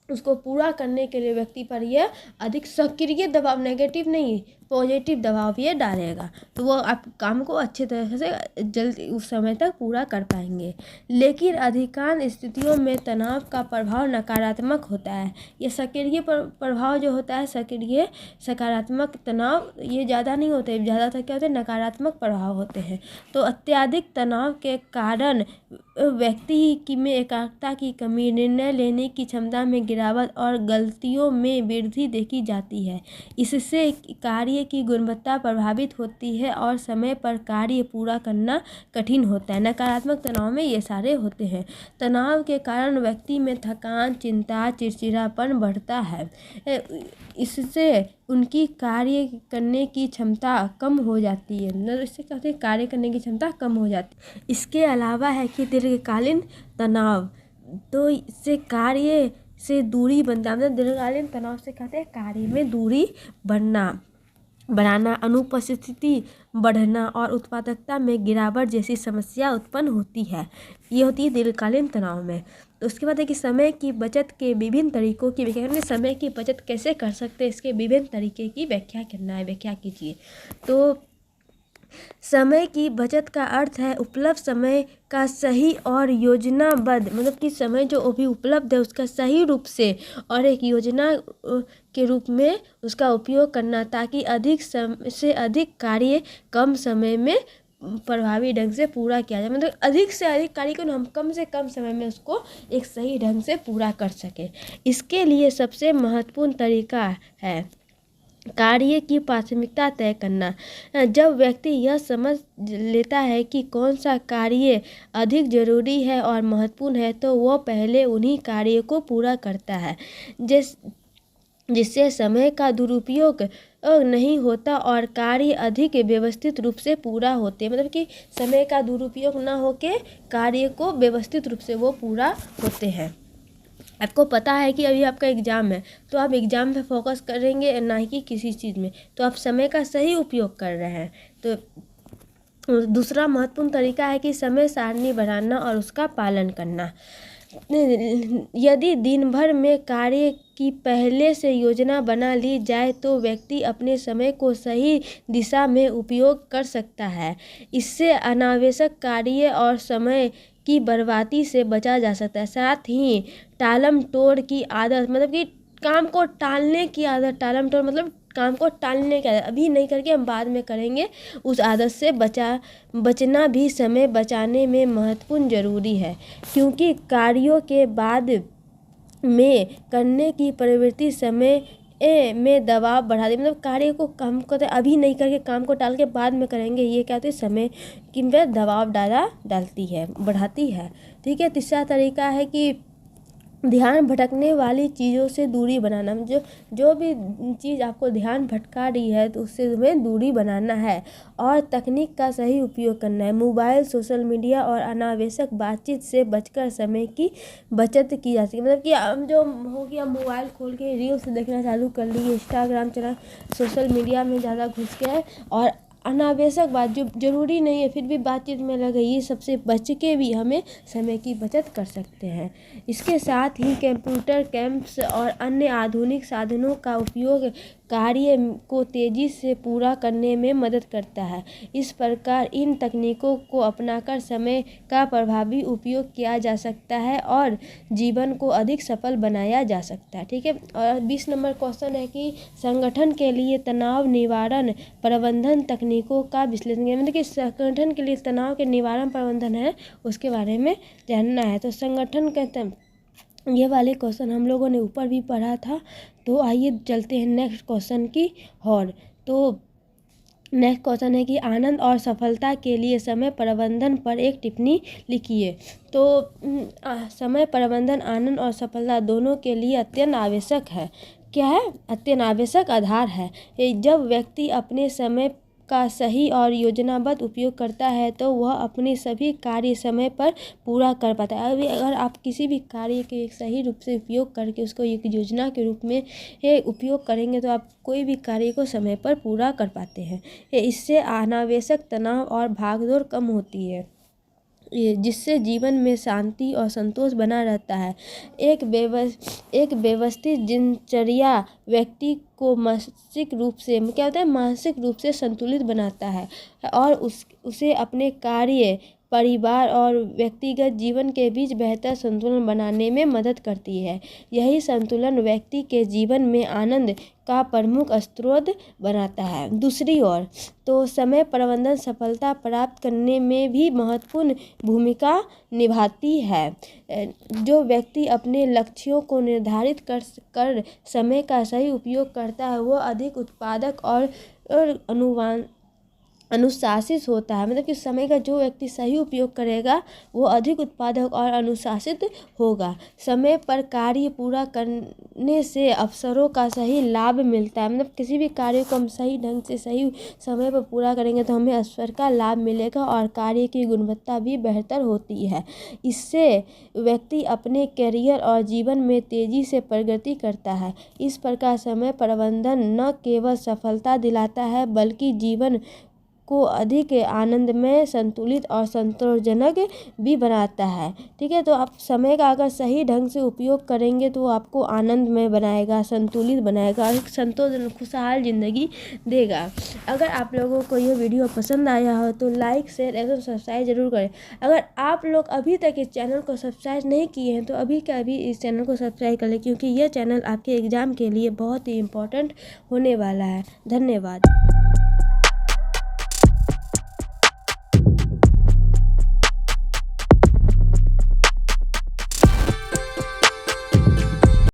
उसको पूरा करने के लिए व्यक्ति पर यह अधिक सक्रिय दबाव, नेगेटिव नहीं पॉजिटिव दबाव ये डालेगा, तो वो आप काम को अच्छे तरह से जल्दी उस समय तक पूरा कर पाएंगे। लेकिन अधिकांश स्थितियों में तनाव का प्रभाव नकारात्मक होता है। ये सक्रिय प्रभाव जो होता है, सक्रिय सकारात्मक तनाव ये ज़्यादा नहीं होते, ज़्यादातर क्या होते हैं? नकारात्मक प्रभाव होते हैं। तो अत्यधिक तनाव के कारण व्यक्ति में एकाग्रता की कमी, निर्णय लेने की क्षमता में गिरावट और गलतियों में वृद्धि देखी जाती है। इससे कार्य की गुणवत्ता प्रभावित होती है और समय पर कार्य पूरा करना कठिन होता है। नकारात्मक तनाव में ये सारे होते हैं। तनाव के कारण व्यक्ति में थकान, चिंता, चिड़चिड़ापन बढ़ता है। इससे उनकी कार्य करने की क्षमता कम हो जाती है, मतलब इससे कहते हैं कार्य करने की क्षमता कम हो जाती है। इसके अलावा है कि दीर्घकालीन तनाव, तो इससे कार्य से दूरी बनता है, मतलब दीर्घकालीन तनाव से कहते हैं कार्य में दूरी बनाना, अनुपस्थिति बढ़ना और उत्पादकता में गिरावट जैसी समस्या उत्पन्न होती है। ये होती है दीर्घकालीन तनाव में। तो उसके बाद है कि समय की बचत के विभिन्न तरीकों की व्याख्या करना। समय की बचत कैसे कर सकते हैं, इसके विभिन्न तरीके की व्याख्या करना है, व्याख्या कीजिए। तो समय की बचत का अर्थ है उपलब्ध समय का सही और योजनाबद्ध, मतलब कि समय जो अभी उपलब्ध है उसका सही रूप से और एक योजना के रूप में उसका उपयोग करना, ताकि अधिक से अधिक कार्य कम समय में प्रभावी ढंग से पूरा किया जाए। मतलब अधिक से अधिक कार्य को हम कम से कम समय में उसको एक सही ढंग से पूरा कर सकें। इसके लिए सबसे महत्वपूर्ण तरीका है कार्य की प्राथमिकता तय करना। जब व्यक्ति यह समझ लेता है कि कौन सा कार्य अधिक जरूरी है और महत्वपूर्ण है, तो वह पहले उन्हीं कार्यों को पूरा करता है, जिससे समय का दुरुपयोग नहीं होता और कार्य अधिक व्यवस्थित रूप से पूरा होते हैं। मतलब कि समय का दुरुपयोग ना होके कार्य को व्यवस्थित रूप से वो पूरा होते हैं। आपको पता है कि अभी आपका एग्ज़ाम है, तो आप एग्ज़ाम पे फोकस करेंगे ना कि किसी चीज़ में, तो आप समय का सही उपयोग कर रहे हैं। तो दूसरा महत्वपूर्ण तरीका है कि समय सारणी बनाना और उसका पालन करना। यदि दिन भर में कार्य की पहले से योजना बना ली जाए तो व्यक्ति अपने समय को सही दिशा में उपयोग कर सकता है। इससे अनावश्यक कार्य और समय की बर्बादी से बचा जा सकता है। साथ ही टालम टोल की आदत, मतलब कि काम को टालने की आदत, टालम टोल मतलब काम को टालने की आदत, अभी नहीं करके हम बाद में करेंगे, उस आदत से बचना भी समय बचाने में महत्वपूर्ण जरूरी है, क्योंकि कार्यों के बाद में करने की प्रवृत्ति समय में दबाव बढ़ा दे। मतलब कार्य को काम को अभी नहीं करके काम को टाल के बाद में करेंगे, ये क्या होता है, समय की पे दबाव डालती है, बढ़ाती है। ठीक है। तीसरा तरीका है कि ध्यान भटकने वाली चीज़ों से दूरी बनाना। जो भी चीज़ आपको ध्यान भटका रही है तो उससे तुम्हें दूरी बनाना है और तकनीक का सही उपयोग करना है। मोबाइल, सोशल मीडिया और अनावश्यक बातचीत से बचकर समय की बचत की जा सके। मतलब कि हम जो हो गया मोबाइल खोल के रील्स देखना चालू कर लिए, इंस्टाग्राम चला, सोशल मीडिया में ज़्यादा घुस गए और अनावश्यक बात जो ज़रूरी नहीं है फिर भी बातचीत में लगे, ये सबसे बच के भी हमें समय की बचत कर सकते हैं। इसके साथ ही कंप्यूटर, कैम्प्स और अन्य आधुनिक साधनों का उपयोग कार्य को तेज़ी से पूरा करने में मदद करता है। इस प्रकार इन तकनीकों को अपनाकर समय का प्रभावी उपयोग किया जा सकता है और जीवन को अधिक सफल बनाया जा सकता है। ठीक है। और 20 नंबर क्वेश्चन है कि संगठन के लिए तनाव निवारण प्रबंधन तकनीकों का विश्लेषण। मतलब कि संगठन के लिए तनाव के निवारण प्रबंधन है उसके बारे में जानना है। तो संगठन के ये वाले क्वेश्चन हम लोगों ने ऊपर भी पढ़ा था। तो आइए चलते हैं नेक्स्ट क्वेश्चन की ओर। तो नेक्स्ट क्वेश्चन है कि आनंद और सफलता के लिए समय प्रबंधन पर एक टिप्पणी लिखिए। तो समय प्रबंधन आनंद और सफलता दोनों के लिए अत्यंत आवश्यक है। क्या है? अत्यंत आवश्यक आधार है। जब व्यक्ति अपने समय का सही और योजनाबद्ध उपयोग करता है तो वह अपने सभी कार्य समय पर पूरा कर पाता है। अभी अगर आप किसी भी कार्य के एक सही रूप से उपयोग करके उसको एक योजना के रूप में उपयोग करेंगे तो आप कोई भी कार्य को समय पर पूरा कर पाते हैं। इससे अनावश्यक तनाव और भागदौड़ कम होती है, जिससे जीवन में शांति और संतोष बना रहता है। एक व्यवस्थित दिनचर्या व्यक्ति को मानसिक रूप से क्या होता है, मानसिक रूप से संतुलित बनाता है और उसे अपने कार्य, परिवार और व्यक्तिगत जीवन के बीच बेहतर संतुलन बनाने में मदद करती है। यही संतुलन व्यक्ति के जीवन में आनंद का प्रमुख स्रोत बनाता है। दूसरी ओर तो समय प्रबंधन सफलता प्राप्त करने में भी महत्वपूर्ण भूमिका निभाती है। जो व्यक्ति अपने लक्ष्यों को निर्धारित कर समय का सही उपयोग करता है वह अधिक उत्पादक और अनुशासित होता है। मतलब कि समय का जो व्यक्ति सही उपयोग करेगा वो अधिक उत्पादक और अनुशासित होगा। समय पर कार्य पूरा करने से अवसरों का सही लाभ मिलता है। मतलब किसी भी कार्य को हम सही ढंग से सही समय पर पूरा करेंगे तो हमें अवसर का लाभ मिलेगा और कार्य की गुणवत्ता भी बेहतर होती है। इससे व्यक्ति अपने करियर और जीवन में तेज़ी से प्रगति करता है। इस प्रकार समय प्रबंधन न केवल सफलता दिलाता है बल्कि जीवन आपको अधिक आनंदमय, संतुलित और संतोषजनक भी बनाता है। ठीक है, तो आप समय का अगर सही ढंग से उपयोग करेंगे तो आपको आनंदमय बनाएगा, संतुलित बनाएगा और एक संतोषजनक खुशहाल ज़िंदगी देगा। अगर आप लोगों को ये वीडियो पसंद आया हो तो लाइक, शेयर एवं सब्सक्राइब जरूर करें। अगर आप लोग अभी तक इस चैनल को सब्सक्राइब नहीं किए हैं तो अभी का अभी इस चैनल को सब्सक्राइब कर लें, क्योंकि यह चैनल आपके एग्ज़ाम के लिए बहुत ही इम्पोर्टेंट होने वाला है। धन्यवाद।